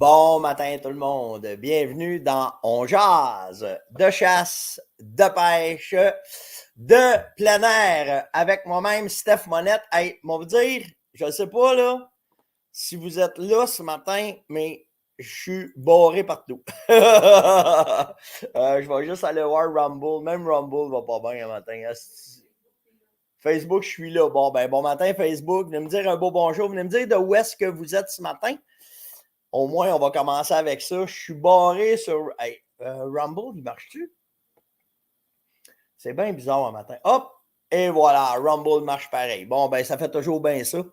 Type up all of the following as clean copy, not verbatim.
Bon matin tout le monde, bienvenue dans On Jase de chasse, de pêche, de plein air avec moi-même Steph Monette. Hey, on va vous dire, je ne sais pas là si vous êtes là ce matin, mais je suis barré partout. Je vais juste aller voir Rumble, même Rumble va pas bien un matin. Facebook, je suis là. Bon matin Facebook, venez me dire un beau bonjour, venez me dire de où est-ce que vous êtes ce matin. Au moins, on va commencer avec ça. Je suis barré sur... Hey, Rumble, il marche-tu? C'est bien bizarre un matin. Hop! Et voilà, Rumble marche pareil. Bon, ben, ça fait toujours bien ça.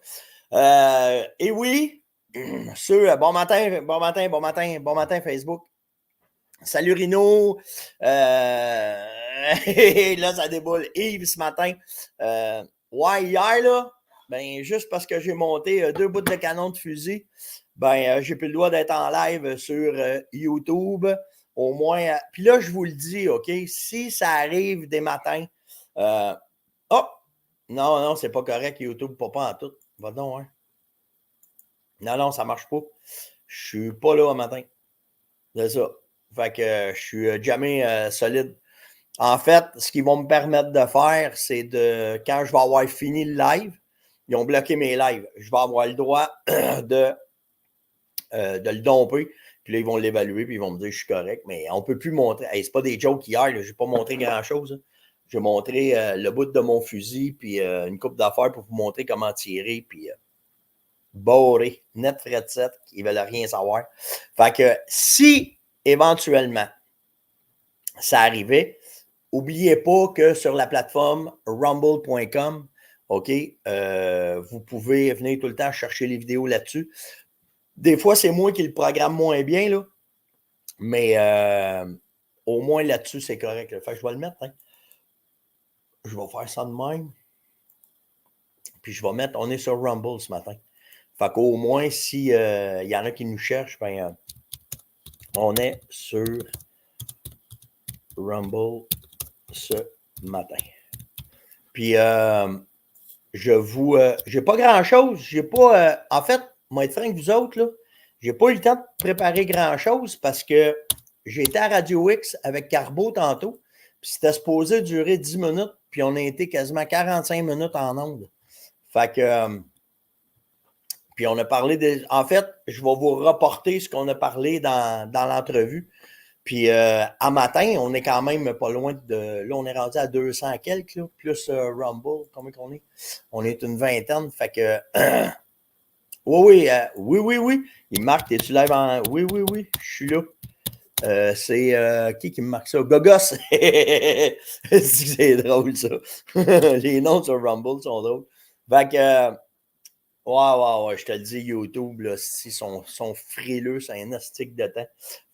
Et oui, bon matin, Facebook. Salut Rino. Là, ça déboule. Yves, ce matin. Ouais, hier, là, ben, juste parce que j'ai monté 2 bouts de canon de fusil, ben, j'ai plus le droit d'être en live sur YouTube. Au moins, puis là, je vous le dis, OK, si ça arrive des matins, oh, non, c'est pas correct, YouTube, pas en tout. Va donc, hein. Non, ça marche pas. Je suis pas là un matin. C'est ça. Fait que je suis jamais solide. En fait, ce qu'ils vont me permettre de faire, c'est de, quand je vais avoir fini le live, ils ont bloqué mes lives. Je vais avoir le droit de le domper. Puis là, ils vont l'évaluer, puis ils vont me dire que je suis correct. Mais on ne peut plus montrer. Hey, c'est pas des jokes hier, je n'ai pas montré grand-chose. Hein. J'ai montré le bout de mon fusil, puis une coupe d'affaires pour vous montrer comment tirer, puis boré, net fret set, ils ne veulent rien savoir. Fait que si, éventuellement, ça arrivait, n'oubliez pas que sur la plateforme rumble.com, OK, vous pouvez venir tout le temps chercher les vidéos là-dessus. Des fois, c'est moi qui le programme moins bien, là. Mais au moins là-dessus, c'est correct. Là. Fait que je vais le mettre. Hein. Je vais faire ça de même. Puis je vais mettre, on est sur Rumble ce matin. Fait qu'au moins, s'il y en a qui nous cherchent, ben, on est sur Rumble ce matin. Puis, j'ai pas grand-chose. J'ai pas, en fait, moi, être franc avec vous autres, là, j'ai pas eu le temps de préparer grand-chose parce que j'ai été à Radio X avec Carbo tantôt, puis c'était supposé durer 10 minutes, puis on a été quasiment 45 minutes en ondes. Fait que, puis on a parlé en fait, je vais vous reporter ce qu'on a parlé dans l'entrevue. Puis, à matin, on est quand même pas loin de... Là, on est rendu à 200 quelques, là, plus Rumble. Combien qu'on est? On est une vingtaine. Fait que... oui. Il marque, t'es-tu live en... Oui, je suis là. C'est qui me marque ça? Gogos! C'est drôle, ça. Les noms sur Rumble sont drôles. Fait que... Ouais, je te le dis, YouTube, là, ils sont frileux, c'est un astique de temps.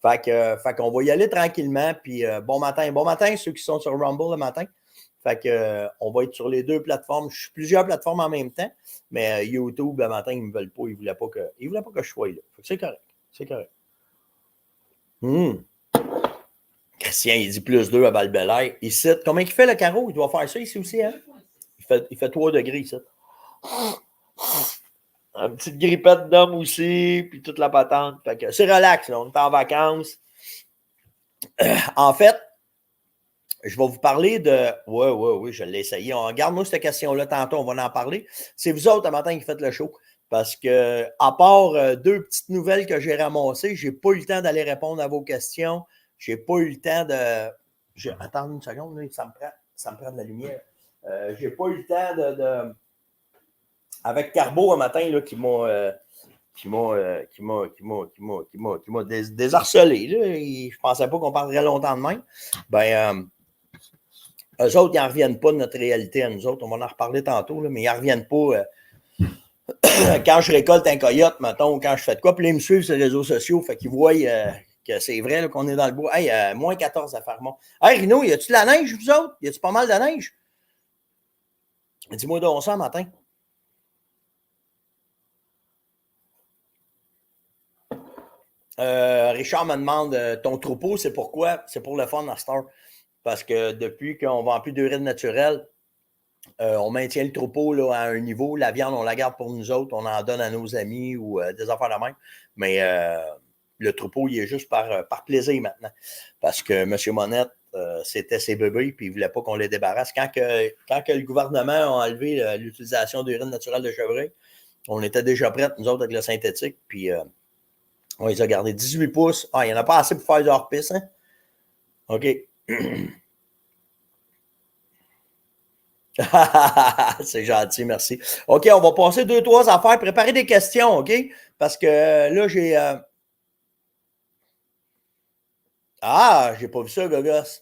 Fait qu'on va y aller tranquillement, puis bon matin, ceux qui sont sur Rumble le matin. Fait que on va être sur les deux plateformes. Je suis plusieurs plateformes en même temps, mais YouTube, le matin, ils ne me veulent pas, ils ne voulaient pas que je sois là. Fait que c'est correct. Christian, il dit +2 à Val-Bélair. Ici, comment il fait le carreau? Il doit faire ça ici aussi, hein? Il fait 3 degrés ici. Une petite grippette d'homme aussi, puis toute la patente. Fait que c'est relax, là, on est en vacances. En fait, je vais vous parler de... Oui, je l'ai essayé. Regarde-moi cette question-là tantôt, on va en parler. C'est vous autres, le matin, qui faites le show. Parce que, à part 2 petites nouvelles que j'ai ramassées, je n'ai pas eu le temps d'aller répondre à vos questions. Je n'ai pas eu le temps de... Attends une seconde, là, ça me prend de la lumière. Je n'ai pas eu le temps avec Carbo un matin, là, qui m'a désharcelé. Là. Je ne pensais pas qu'on parlerait longtemps de même. Ben, eux autres, ils n'en reviennent pas de notre réalité à nous autres. On va en reparler tantôt, là, mais ils n'en reviennent pas. Quand je récolte un coyote, mettons, quand je fais de quoi, puis là, ils me suivent sur les réseaux sociaux, fait qu'ils voient que c'est vrai là, qu'on est dans le bois. Hey, moins 14 à Fermont. Hey, Rino, y a-tu de la neige, vous autres? Y a-tu pas mal de neige? Dis-moi donc ça, matin. Richard me demande ton troupeau, c'est pourquoi? C'est pour le fun à Star. Parce que depuis qu'on ne vend plus d'urine naturelle, on maintient le troupeau là, à un niveau. La viande, on la garde pour nous autres. On en donne à nos amis ou des affaires de même. Mais le troupeau, il est juste par plaisir maintenant. Parce que M. Monette, c'était ses bébés, puis il ne voulait pas qu'on les débarrasse. Quand le gouvernement a enlevé l'utilisation d'urine naturelle de chevreuil, on était déjà prêts, nous autres, avec le synthétique, puis on les a gardés 18 pouces. Ah, il n'y en a pas assez pour faire du hors-piste, hein? OK. C'est gentil, merci. OK, on va passer 2-3 affaires. Préparez des questions, OK? Parce que là, j'ai... Ah, j'ai pas vu ça, Gogos.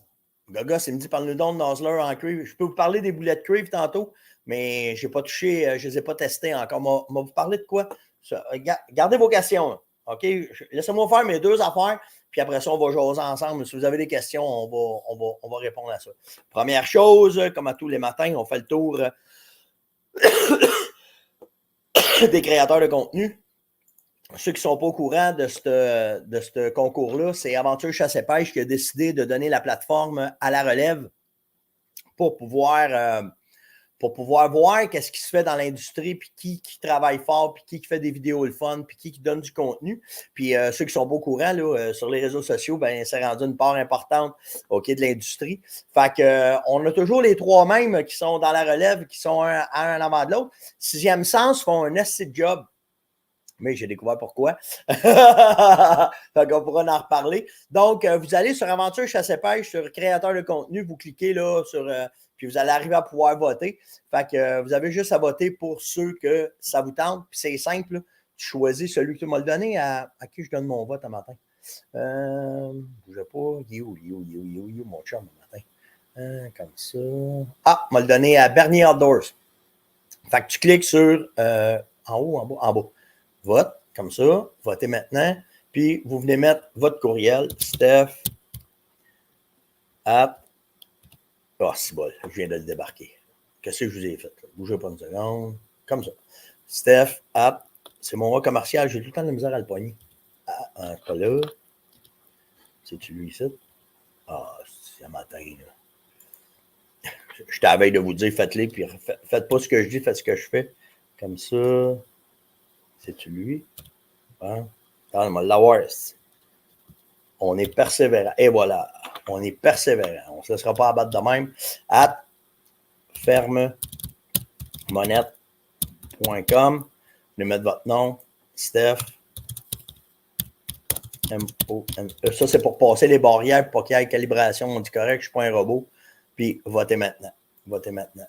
Gogos, il me dit, parle-nous donc de Nozzler en cuivre. Je peux vous parler des boulettes cuivre tantôt, mais je n'ai pas touché, je ne les ai pas testées encore. On va vous parler de quoi? Gardez vos questions, OK? Laissez-moi faire mes 2 affaires, puis après ça, on va jaser ensemble. Si vous avez des questions, on va répondre à ça. Première chose, comme à tous les matins, on fait le tour des créateurs de contenu. Ceux qui ne sont pas au courant de ce concours-là, c'est Aventure Chasse et Pêche qui a décidé de donner la plateforme à la relève pour pouvoir voir qu'est-ce qui se fait dans l'industrie, puis qui travaille fort, puis qui fait des vidéos le fun, puis qui donne du contenu. Puis ceux qui sont pas au courant, là, sur les réseaux sociaux, ben c'est rendu une part importante de l'industrie. Fait que on a toujours les 3 mêmes qui sont dans la relève, qui sont un avant de l'autre. Sixième Sens font un esti de job. Mais j'ai découvert pourquoi. Donc, on pourra en reparler. Donc, vous allez sur Aventure Chasse et Pêche, sur créateur de contenu, vous cliquez là sur... puis vous allez arriver à pouvoir voter. Fait que vous avez juste à voter pour ceux que ça vous tente. Puis c'est simple, là. Tu choisis celui que tu m'as le donné à qui je donne mon vote un matin. Bougez pas. You, mon chum, un matin. Comme ça. Ah, m'a le donné à Bernier Outdoors. Fait que tu cliques sur en haut, en bas. Vote, comme ça, votez maintenant, puis vous venez mettre votre courriel, Steph, oh, c'est bon, je viens de le débarquer. Qu'est-ce que je vous ai fait? Là? Bougez pas une seconde, comme ça. Steph, c'est mon mot commercial, j'ai tout le temps de misère à le pogner. Pas là. C'est-tu lui ici? Ah, c'est un matin, là. Je suis à la veille de vous dire, faites-les, puis faites pas ce que je dis, faites ce que je fais. Comme ça. C'est-tu lui? Hein? Attends, on va l'avoir. On est persévérant. Et voilà. On est persévérant. On ne se laissera pas abattre de même. @fermemonette.com. Vous venez mettre votre nom. Steph. M-O-N-E. Ça, c'est pour passer les barrières, pour qu'il y ait calibration. On dit correct, je ne suis pas un robot. Puis, votez maintenant. Votez maintenant.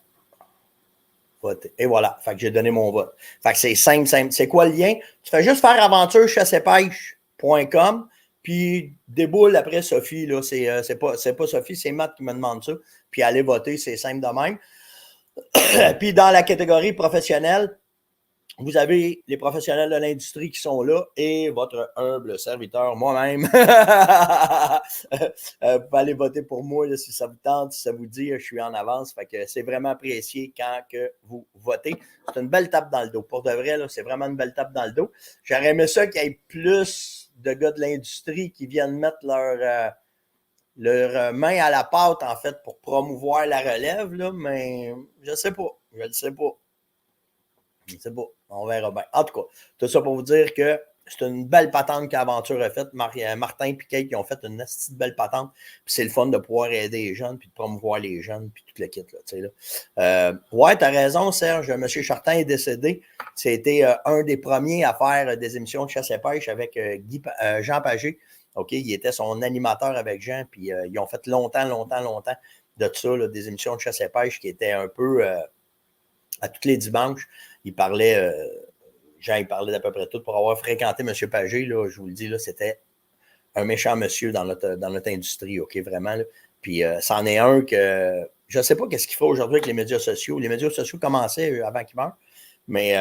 Et voilà. Fait que j'ai donné mon vote. Fait que c'est simple. C'est quoi le lien? Tu fais juste faire aventurechasseetpêche.com, puis déboule après Sophie. Là, c'est pas Sophie, c'est Matt qui me demande ça. Puis allez voter, c'est simple de même. Puis dans la catégorie professionnelle, vous avez les professionnels de l'industrie qui sont là et votre humble serviteur, moi-même. Vous pouvez aller voter pour moi là, si ça vous tente, si ça vous dit, je suis en avance. Fait que c'est vraiment apprécié quand que vous votez. C'est une belle tape dans le dos. Pour de vrai, là, c'est vraiment une belle tape dans le dos. J'aurais aimé ça qu'il y ait plus de gars de l'industrie qui viennent mettre leur main à la pâte, en fait, pour promouvoir la relève, là, mais je ne sais pas. Je ne sais pas. Je ne sais pas. On verra bien. En tout cas, tout ça pour vous dire que c'est une belle patente qu'Aventure a faite. Martin et Kate qui ont fait une belle patente. Puis c'est le fun de pouvoir aider les jeunes, puis de promouvoir les jeunes, puis tout le kit. Là. Ouais, tu as raison, Serge. M. Chartin est décédé. C'était un des premiers à faire des émissions de chasse et pêche avec Jean Pagé. OK, il était son animateur avec Jean, puis ils ont fait longtemps de ça, là, des émissions de chasse et pêche qui étaient un peu à tous les dimanches. Jean, il parlait d'à peu près tout. Pour avoir fréquenté M. Pagé, là, je vous le dis, là, c'était un méchant monsieur dans notre industrie, OK, vraiment. Là. Puis, c'en est un que je ne sais pas qu'est-ce qu'il faut aujourd'hui avec les médias sociaux. Les médias sociaux commençaient avant qu'il meure, mais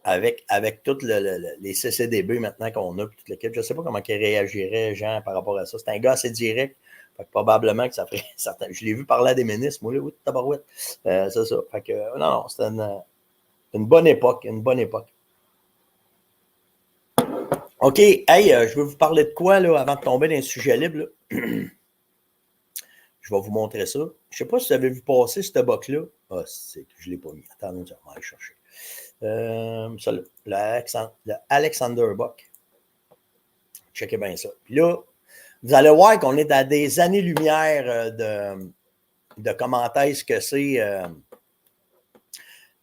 avec toutes les CCDB maintenant qu'on a, toute l'équipe, je ne sais pas comment il réagirait, Jean, par rapport à ça. C'est un gars assez direct. Fait que probablement que ça ferait certains. Je l'ai vu parler à des ministres, moi, là, oui, tabarouette. C'est ça. Fait que, non, c'était une bonne époque. Une bonne époque. OK. Hey, je vais vous parler de quoi, là, avant de tomber dans un sujet libre, là? Je vais vous montrer ça. Je ne sais pas si vous avez vu passer ce boc-là. Ah, c'est que je ne l'ai pas mis. Attendez, on va aller chercher. Ça, le Alexander Buck. checkez bien ça. Puis là, vous allez voir qu'on est à des années-lumière de comment est-ce que c'est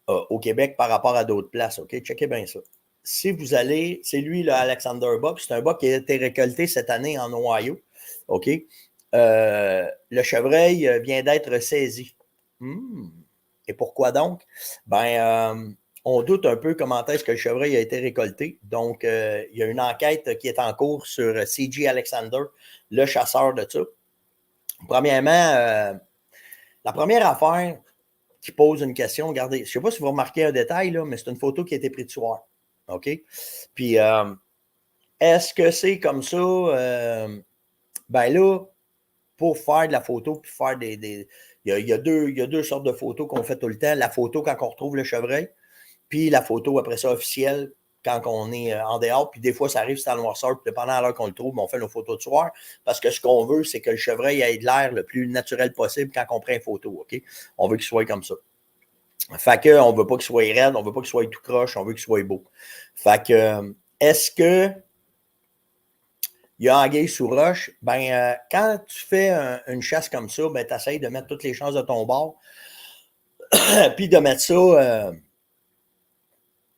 au Québec par rapport à d'autres places. OK? Checkez bien ça. Si vous allez, c'est lui, le Alexander Buck. C'est un buck qui a été récolté cette année en Ohio. OK? Le chevreuil vient d'être saisi. Et pourquoi donc? On doute un peu comment est-ce que le chevreuil a été récolté. Donc, il y a une enquête qui est en cours sur C.J. Alexander, le chasseur de ça. Premièrement, la première affaire qui pose une question, regardez, je ne sais pas si vous remarquez un détail, là, mais c'est une photo qui a été prise de soir. OK? Puis, est-ce que c'est comme ça? Ben là, pour faire de la photo, puis faire il y a deux sortes de photos qu'on fait tout le temps. La photo quand on retrouve le chevreuil, puis la photo après ça officielle quand on est en dehors. Puis des fois, ça arrive, c'est en noirceur, puis dépendant de l'heure qu'on le trouve, on fait nos photos de soir. Parce que ce qu'on veut, c'est que le chevreuil ait de l'air le plus naturel possible quand on prend une photo. OK? On veut qu'il soit comme ça. Fait qu'on ne veut pas qu'il soit raide, on ne veut pas qu'il soit tout croche, on veut qu'il soit beau. Fait que, est-ce que il y a anguille sous roche? Quand tu fais une chasse comme ça, tu essaies de mettre toutes les chances de ton bord, puis de mettre ça,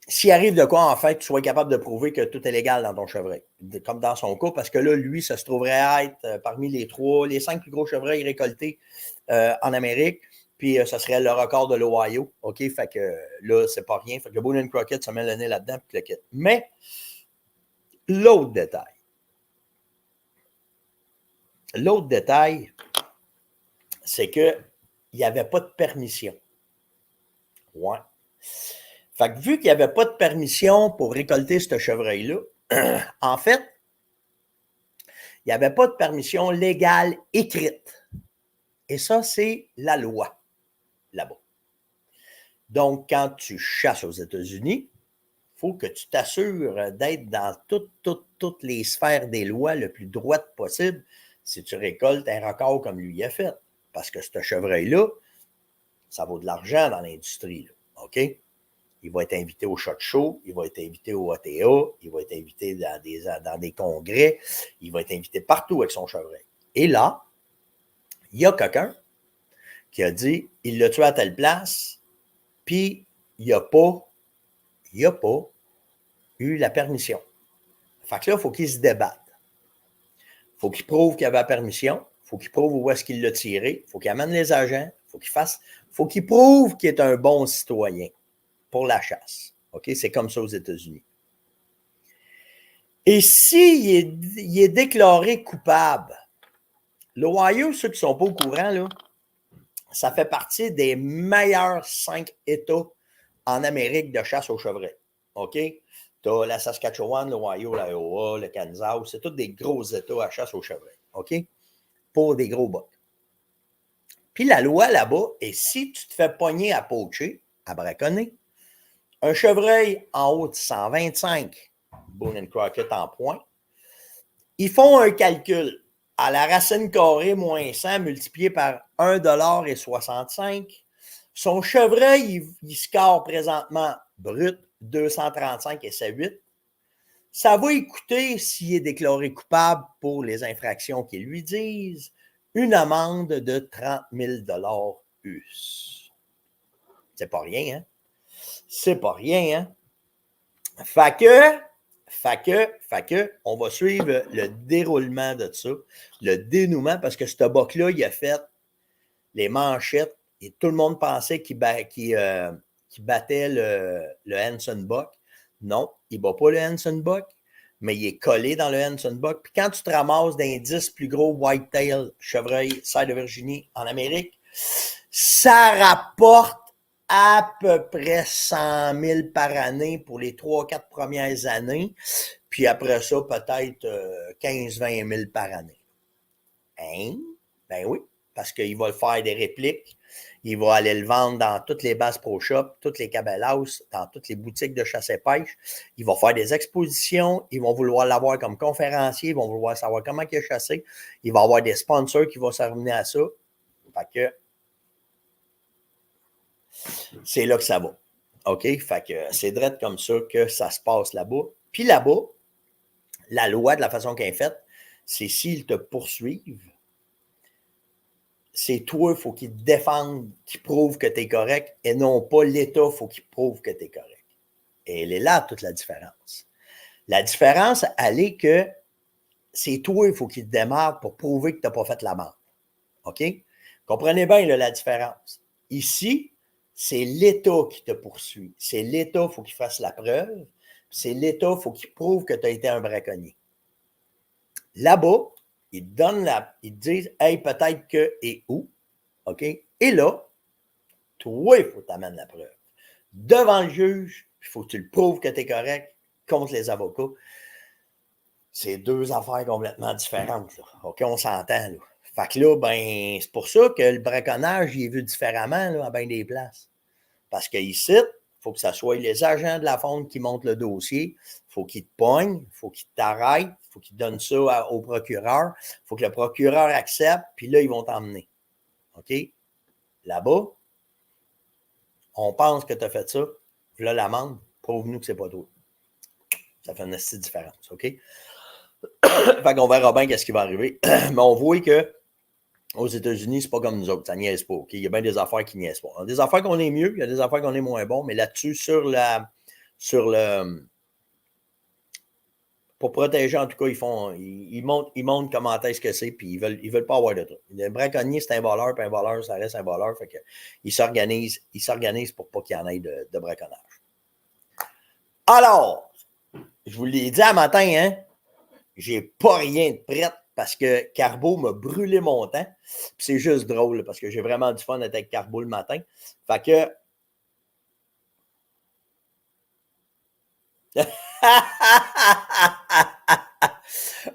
s'il arrive de quoi, en fait, tu sois capable de prouver que tout est légal dans ton chevreuil, comme dans son cas, parce que là, lui, ça se trouverait être parmi les 5 plus gros chevreuils récoltés en Amérique. Puis, ça serait le record de l'Ohio. OK? Fait que là, c'est pas rien. Fait que Boone & Crockett se met le nez là-dedans puis le quitte. Mais, l'autre détail, c'est qu'il n'y avait pas de permission. Ouais. Fait que vu qu'il n'y avait pas de permission pour récolter ce chevreuil-là, en fait, il n'y avait pas de permission légale écrite. Et ça, c'est la loi là-bas. Donc, quand tu chasses aux États-Unis, il faut que tu t'assures d'être dans toutes les sphères des lois le plus droite possible si tu récoltes un record comme lui a fait. Parce que ce chevreuil-là, ça vaut de l'argent dans l'industrie. Là. OK? Il va être invité au Shot Show, il va être invité au ATA, il va être invité dans des congrès, il va être invité partout avec son chevreuil. Et là, il y a quelqu'un qui a dit, il l'a tué à telle place, puis il n'a pas eu la permission. Fait que là, il faut qu'il se débatte. Il faut qu'il prouve qu'il avait la permission, il faut qu'il prouve où est-ce qu'il l'a tiré, il faut qu'il amène les agents, il faut qu'il prouve qu'il est un bon citoyen pour la chasse. OK? C'est comme ça aux États-Unis. Et s'il est déclaré coupable, l'Ohio, ceux qui ne sont pas au courant, là, ça fait partie des meilleurs 5 États en Amérique de chasse au chevreuil. OK? Tu as la Saskatchewan, l'Ohio, l'Iowa, le Kansas, c'est tous des gros États à chasse au chevreuil. OK? Pour des gros bucks. Puis la loi là-bas, et si tu te fais pogner à poacher, à braconner, un chevreuil en haut de 125, Boone & Crockett en point, ils font un calcul à la racine carrée moins 100 multiplié par 1,65 $. Son chevreuil, il score présentement brut 235,78 $. Ça va lui coûter, s'il est déclaré coupable pour les infractions qu'ils lui disent, une amende de 30 000 $ US. C'est pas rien, hein? C'est pas rien, hein? Fait que, on va suivre le déroulement de ça, le dénouement, parce que ce buck-là, il a fait les manchettes et tout le monde pensait qu'il battait le Hanson Buck. Non, il ne bat pas le Hanson Buck, mais il est collé dans le Hanson Buck. Puis quand tu te ramasses d'un 10 plus gros whitetail chevreuil Sire de Virginie en Amérique, ça rapporte à peu près 100 000 par année pour les 3-4 premières années. Puis après ça, peut-être 15-20 000 par année. Hein? Ben oui, parce qu'il va faire des répliques. Il va aller le vendre dans toutes les Bass Pro Shops, toutes les Cabell House, dans toutes les boutiques de chasse et pêche. Il va faire des expositions. Ils vont vouloir l'avoir comme conférencier. Ils vont vouloir savoir comment il a chassé. Il va avoir des sponsors qui vont s'amener à ça. Fait que c'est là que ça va. OK? Fait que c'est direct comme ça que ça se passe là-bas. Puis là-bas, la loi, de la façon qu'elle est faite, c'est s'ils te poursuivent, c'est toi, il faut qu'ils te défendent, qu'ils prouvent que tu es correct, et non pas l'État, il faut qu'il prouve que tu es correct. Et elle est là, toute la différence. La différence, elle est que c'est toi, il faut qu'il te démarre pour prouver que tu n'as pas fait la merde. OK? Comprenez bien là, la différence. Ici, c'est l'État qui te poursuit. C'est l'État, il faut qu'il fasse la preuve. C'est l'État, il faut qu'il prouve que tu as été un braconnier. Là-bas, ils te disent, hey, peut-être que et où. OK? Et là, toi, il faut que tu amènes la preuve. Devant le juge, il faut que tu le prouves que tu es correct contre les avocats. C'est deux affaires complètement différentes. Là. OK, on s'entend. Là. Fait que là, ben, c'est pour ça que le braconnage, il est vu différemment là, à bien des places. Parce qu'ici, il faut que ce soit les agents de la fonte qui montent le dossier. Il faut qu'ils te pognent, il faut qu'ils t'arrêtent, il faut qu'ils donnent ça au procureur. Il faut que le procureur accepte, puis là, ils vont t'emmener. OK? Là-bas, on pense que tu as fait ça. Là, l'amende, prouve-nous que c'est pas toi. Ça fait une petite différence. OK? Fait qu'on verra bien qu'est-ce qui va arriver. Mais on voit que aux États-Unis, c'est pas comme nous autres, ça niaise pas. Okay? Il y a bien des affaires qui niaisent pas. Il y a des affaires qu'on est mieux, il y a des affaires qu'on est moins bon, mais là-dessus, sur le. Pour protéger, en tout cas, ils montrent comment est-ce que c'est, puis ils veulent pas avoir de trucs. Le braconnier, c'est un voleur, puis un voleur, ça reste un voleur. Fait que ils s'organisent pour pas qu'il y en ait de braconnage. Alors, je vous l'ai dit à matin, hein, j'ai pas rien de prêt parce que Carbo m'a brûlé mon temps. Puis c'est juste drôle parce que j'ai vraiment du fun d'être avec Carbo le matin. Fait que.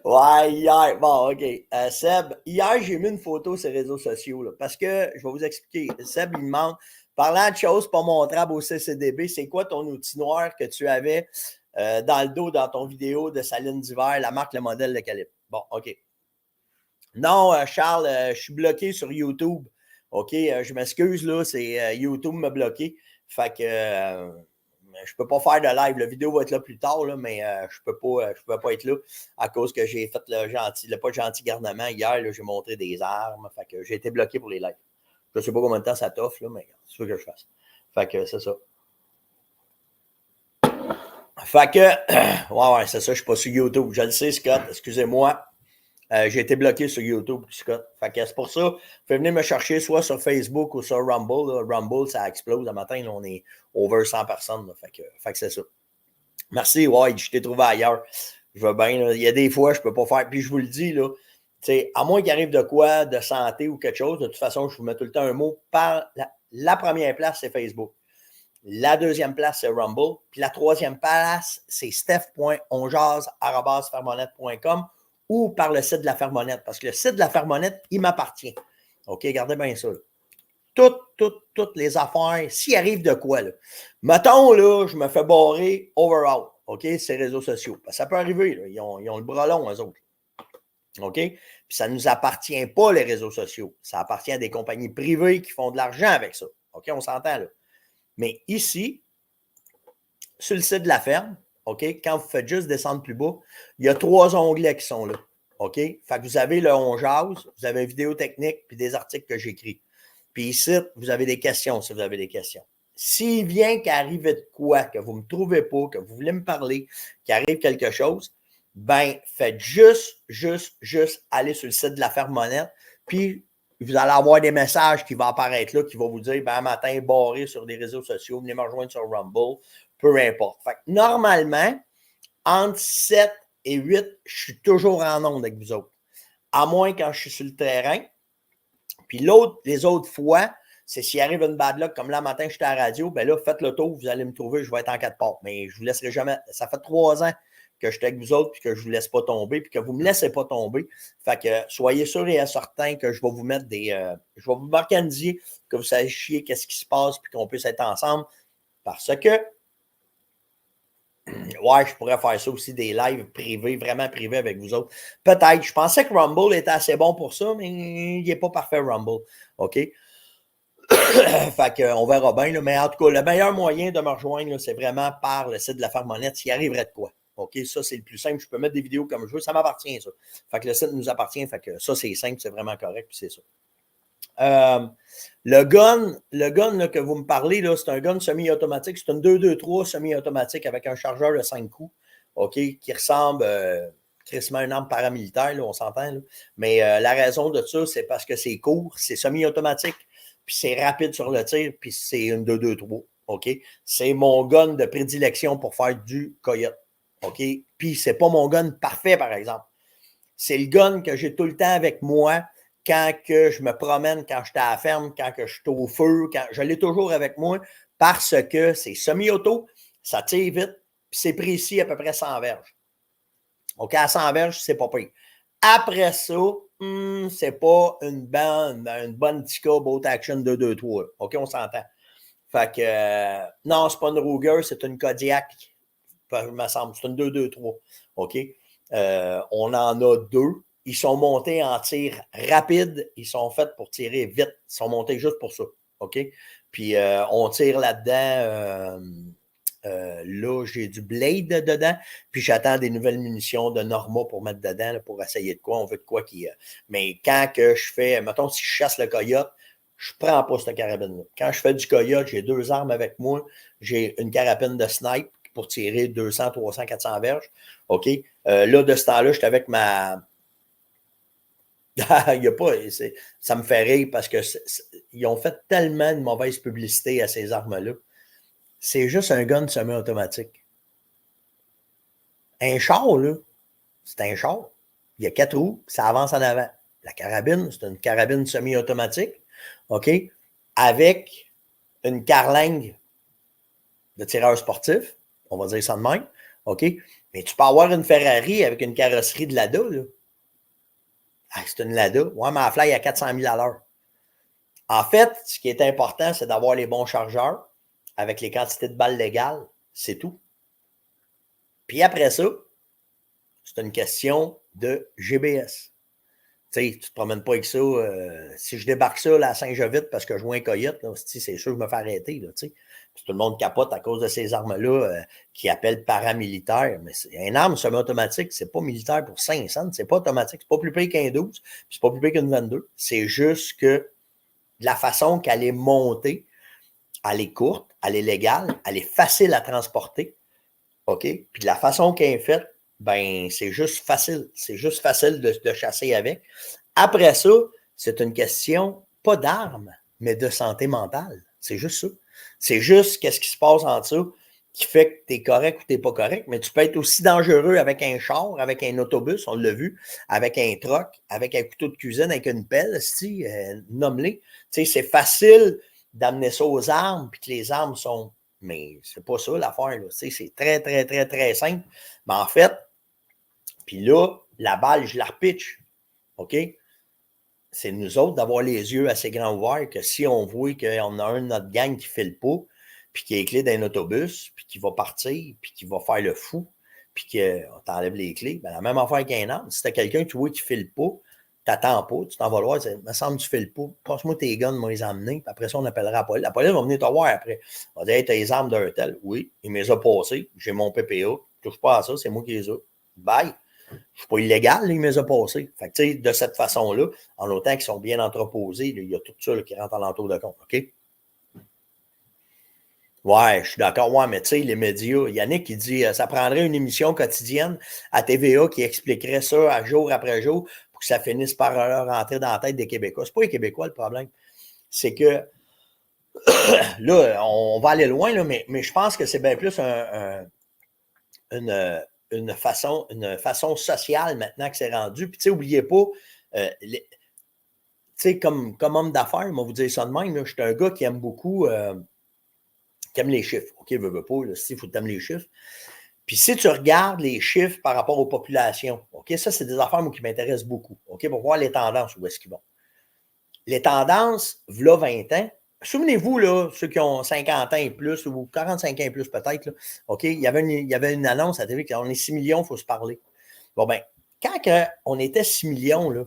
Ouais, hier. Bon, OK. Seb, hier, j'ai mis une photo sur les réseaux sociaux là, parce que je vais vous expliquer. Seb, il me demande, parlant de choses pas montrables au CCDB, c'est quoi ton outil noir que tu avais dans le dos dans ton vidéo de Saline d'hiver, la marque, le modèle, le calibre? Bon, OK. Non, Charles, je suis bloqué sur YouTube. OK, je m'excuse, là, c'est YouTube m'a bloqué. Fait que je ne peux pas faire de live. La vidéo va être là plus tard, là, mais je ne peux pas être là à cause que j'ai fait le pas gentil garnement hier. Là, j'ai montré des armes. Fait que j'ai été bloqué pour les lives. Je ne sais pas combien de temps ça t'offre, là, mais c'est ce que je fasse. Fait que c'est ça. Fait que, ouais, c'est ça, je ne suis pas sur YouTube. Je le sais, Scott, excusez-moi. J'ai été bloqué sur YouTube, Scott. Fait que c'est pour ça, vous pouvez venir me chercher soit sur Facebook ou sur Rumble. Là. Rumble, ça explose. Le matin, là, on est over 100 personnes. Là. Fait que c'est ça. Merci, Wade. Je t'ai trouvé ailleurs. Je vais bien. Là. Il y a des fois, je ne peux pas faire. Puis je vous le dis, là, à moins qu'il arrive de quoi, de santé ou quelque chose, de toute façon, je vous mets tout le temps un mot. La première place, c'est Facebook. La deuxième place, c'est Rumble. Puis la troisième place, c'est steph.onjase@fermonette.com ou par le site de la Fermonette. Parce que le site de la Fermonette, il m'appartient. OK, regardez bien ça. Là. Toutes les affaires, s'il arrive de quoi, là. Mettons, là, je me fais barrer overall, OK, ces réseaux sociaux. Ça peut arriver, là. Ils ont le bras long, eux autres. OK? Puis ça ne nous appartient pas, les réseaux sociaux. Ça appartient à des compagnies privées qui font de l'argent avec ça. OK, on s'entend, là. Mais ici, sur le site de la ferme, OK, quand vous faites juste descendre plus bas, il y a 3 onglets qui sont là. OK? Fait que vous avez le On Jase, vous avez une vidéo technique puis des articles que j'écris. Puis ici, vous avez des questions si vous avez des questions. S'il vient qu'arrive de quoi, que vous ne me trouvez pas, que vous voulez me parler, qu'il arrive quelque chose, ben, faites juste aller sur le site de la Fermonette, puis vous allez avoir des messages qui vont apparaître là, qui vont vous dire, ben, un matin, barré sur des réseaux sociaux, venez me rejoindre sur Rumble, peu importe. Fait que normalement, entre 7 et 8, je suis toujours en onde avec vous autres. À moins quand je suis sur le terrain. Puis les autres fois, c'est s'il arrive une bad luck, comme là, matin, je suis à la radio, ben là, faites le tour, vous allez me trouver, je vais être en 4 portes. Mais je ne vous laisserai jamais. Ça fait 3 ans que je suis avec vous autres, puis que je ne vous laisse pas tomber, puis que vous ne me laissez pas tomber. Fait que soyez sûrs et certains que je vais vous mettre je vais vous organiser, que vous sachiez qu'est-ce qui se passe, puis qu'on puisse être ensemble. Parce que, ouais, je pourrais faire ça aussi, des lives privés, vraiment privés avec vous autres. Peut-être. Je pensais que Rumble était assez bon pour ça, mais il n'est pas parfait, Rumble. OK? Fait qu'on verra bien. Là, mais en tout cas, le meilleur moyen de me rejoindre, là, c'est vraiment par le site de la Fermonette, s'il arriverait de quoi. OK, ça, c'est le plus simple. Je peux mettre des vidéos comme je veux. Ça m'appartient, ça. Fait que le site nous appartient. Fait que ça, c'est simple, c'est vraiment correct, puis c'est ça. Le gun là, que vous me parlez, là, c'est un gun semi-automatique. C'est une 223 semi-automatique avec un chargeur de 5 coups, OK, qui ressemble crissement à une arme paramilitaire, là, on s'entend. Là. Mais la raison de ça, c'est parce que c'est court, c'est semi-automatique, puis c'est rapide sur le tir, puis c'est une 223, OK? C'est mon gun de prédilection pour faire du coyote, OK? Puis c'est pas mon gun parfait, par exemple. C'est le gun que j'ai tout le temps avec moi quand que je me promène, quand j'étais à la ferme, quand que je suis au feu, quand je l'ai toujours avec moi parce que c'est semi-auto, ça tire vite, puis c'est précis à peu près 100 verges. OK, à 100 verges, c'est pas pire. Après ça, c'est pas une bonne Tika Bolt Action 223. OK, on s'entend. Fait que, non, c'est pas une Ruger, c'est une Kodiak, me semble. C'est une 223. OK? On en a deux. Ils sont montés en tir rapide. Ils sont faits pour tirer vite. Ils sont montés juste pour ça. OK? Puis, on tire là-dedans. Là, j'ai du Blade dedans. Puis, j'attends des nouvelles munitions de Norma pour mettre dedans, là, pour essayer de quoi. On veut de quoi qui. Mais quand que je fais, mettons, si je chasse le coyote, je ne prends pas cette carabine-là. Quand je fais du coyote, j'ai deux armes avec moi. J'ai une carabine de snipe pour tirer 200, 300, 400 verges. OK? Là, de ce temps-là, j'étais avec ma. Il y a pas. Ça me fait rire parce que ils ont fait tellement de mauvaise publicité à ces armes-là. C'est juste un gun semi-automatique. Un char, là, c'est un char. Il y a 4 roues, ça avance en avant. La carabine, c'est une carabine semi-automatique. OK? Avec une carlingue de tireur sportif. On va dire ça de même. OK? Mais tu peux avoir une Ferrari avec une carrosserie de Lada, là. Ah, c'est une Lada. Ouais, mais elle fly à 400 000 à l'heure. En fait, ce qui est important, c'est d'avoir les bons chargeurs avec les quantités de balles légales. C'est tout. Puis après ça, c'est une question de GBS. Tu sais, tu ne te promènes pas avec ça. Si je débarque ça là, à Saint-Jovite parce que je vois un coyote, c'est sûr que je me fais arrêter. Là, puis tout le monde capote à cause de ces armes-là qui appellent paramilitaires. Mais c'est une arme semi-automatique, c'est pas militaire pour 500, c'est pas automatique. C'est pas plus pire qu'un 12, puis c'est pas plus pire qu'une 22. C'est juste que la façon qu'elle est montée, elle est courte, elle est légale, elle est facile à transporter. OK? Puis de la façon qu'elle est faite, ben, c'est juste facile. C'est juste facile de chasser avec. Après ça, c'est une question, pas d'armes, mais de santé mentale. C'est juste ça. C'est juste qu'est-ce qui se passe en dessous qui fait que tu es correct ou tu n'es pas correct. Mais tu peux être aussi dangereux avec un char, avec un autobus, on l'a vu, avec un truck, avec un couteau de cuisine, avec une pelle, nomme-les. Tu sais, c'est facile d'amener ça aux armes, puis que les armes sont. Mais c'est pas ça l'affaire. Là. C'est très, très, très, très simple. Mais en fait, puis là, la balle, je la repitch. OK? C'est nous autres d'avoir les yeux assez grands ouverts que si on voit qu'on a un de notre gang qui fait le pot, puis qui est clé d'un autobus, puis qui va partir, puis qui va faire le fou, puis qu'on t'enlève les clés, ben la même affaire qu'un arme. Si t'as quelqu'un que tu vois qui fait le pot, t'attends pas, tu t'en vas le voir, il me semble que tu fais le pot, passe-moi tes guns, moi les emmener, puis après ça, on appellera la police. La police va venir te voir après. On va dire, hey, t'as les armes d'un tel. Oui, il me les a passées, j'ai mon PPA, touche pas à ça, c'est moi qui les ai. Bye. Je ne suis pas illégal, là, il me les a passés. Fait que, de cette façon-là, en autant qu'ils sont bien entreposés, là, il y a tout ça là, qui rentre en l'entour de compte. OK? Ouais, je suis d'accord. Ouais, mais tu sais, les médias, Yannick, il dit ça prendrait une émission quotidienne à TVA qui expliquerait ça à jour après jour pour que ça finisse par rentrer dans la tête des Québécois. C'est pas les Québécois le problème. C'est que là, on va aller loin, là, mais je pense que c'est bien plus une façon sociale maintenant que c'est rendu. Puis, tu sais, n'oubliez pas, tu sais, comme homme d'affaires, moi, vous dire ça de même, là, je suis un gars qui aime beaucoup, qui aime les chiffres. OK, veux pas, là, si, il faut que tu aimes les chiffres. Puis, si tu regardes les chiffres par rapport aux populations, OK, ça, c'est des affaires, moi, qui m'intéressent beaucoup, OK, pour voir les tendances, où est-ce qu'ils vont. Les tendances, v'là 20 ans, souvenez-vous, là, ceux qui ont 50 ans et plus, ou 45 ans et plus peut-être, là, OK, il y avait une annonce à la télé, on est 6 millions, il faut se parler. Bon, ben, quand on était 6 millions, là,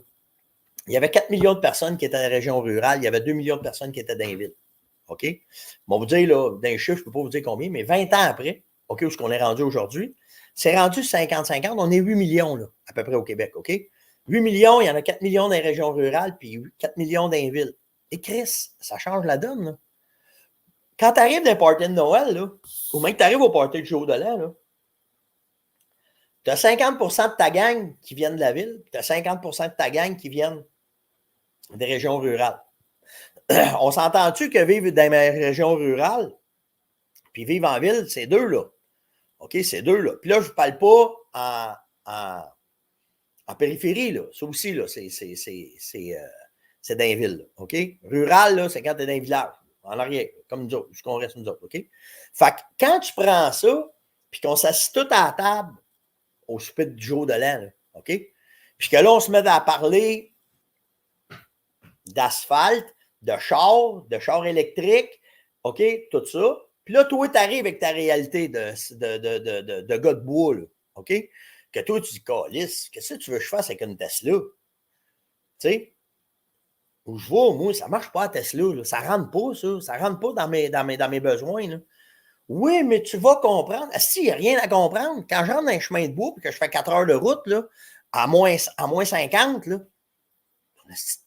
il y avait 4 millions de personnes qui étaient dans les régions rurales, il y avait 2 millions de personnes qui étaient dans les villes. OK? Bon, vous dire, là, d'un chiffre, je ne peux pas vous dire combien, mais 20 ans après, OK, où est-ce qu'on est rendu aujourd'hui, C'est rendu 50-50. On est 8 millions, là, à peu près au Québec, OK? 8 millions, il y en a 4 millions dans les régions rurales, puis 4 millions dans les villes. Et Chris, ça change la donne, là. Quand tu arrives dans les parties de Noël, là, ou même que tu arrives au party de jour de l'an, là, tu as 50% de ta gang qui viennent de la ville, puis tu as 50% de ta gang qui viennent des régions rurales. On s'entend-tu que vivre dans les régions rurales, puis vivre en ville, c'est deux, là. OK, c'est deux, là. Puis là, je ne parle pas en périphérie, là. Ça aussi, là, c'est dans les villes, là. OK? Rural, là, c'est quand tu es dans les villages, en arrière, comme nous autres, jusqu'on reste nous autres, OK? Fait que quand tu prends ça, puis qu'on s'assied tout à la table au souper du jour de l'an, là, OK? Puis que là, on se met à parler d'asphalte, de chars électriques, OK, tout ça. Puis là, toi, tu arrives avec ta réalité de gars de bois, là, OK? Que toi, tu dis, câlisse, qu'est-ce que tu veux que je fasse avec une Tesla? Tu sais? Où je vois, moi, ça ne marche pas à Tesla, là. Ça ne rentre pas, ça. Ça ne rentre pas dans mes besoins, là. Oui, mais tu vas comprendre. Si, il n'y a rien à comprendre. Quand j'entre dans un chemin de bois et que je fais 4 heures de route, là, à moins 50, là,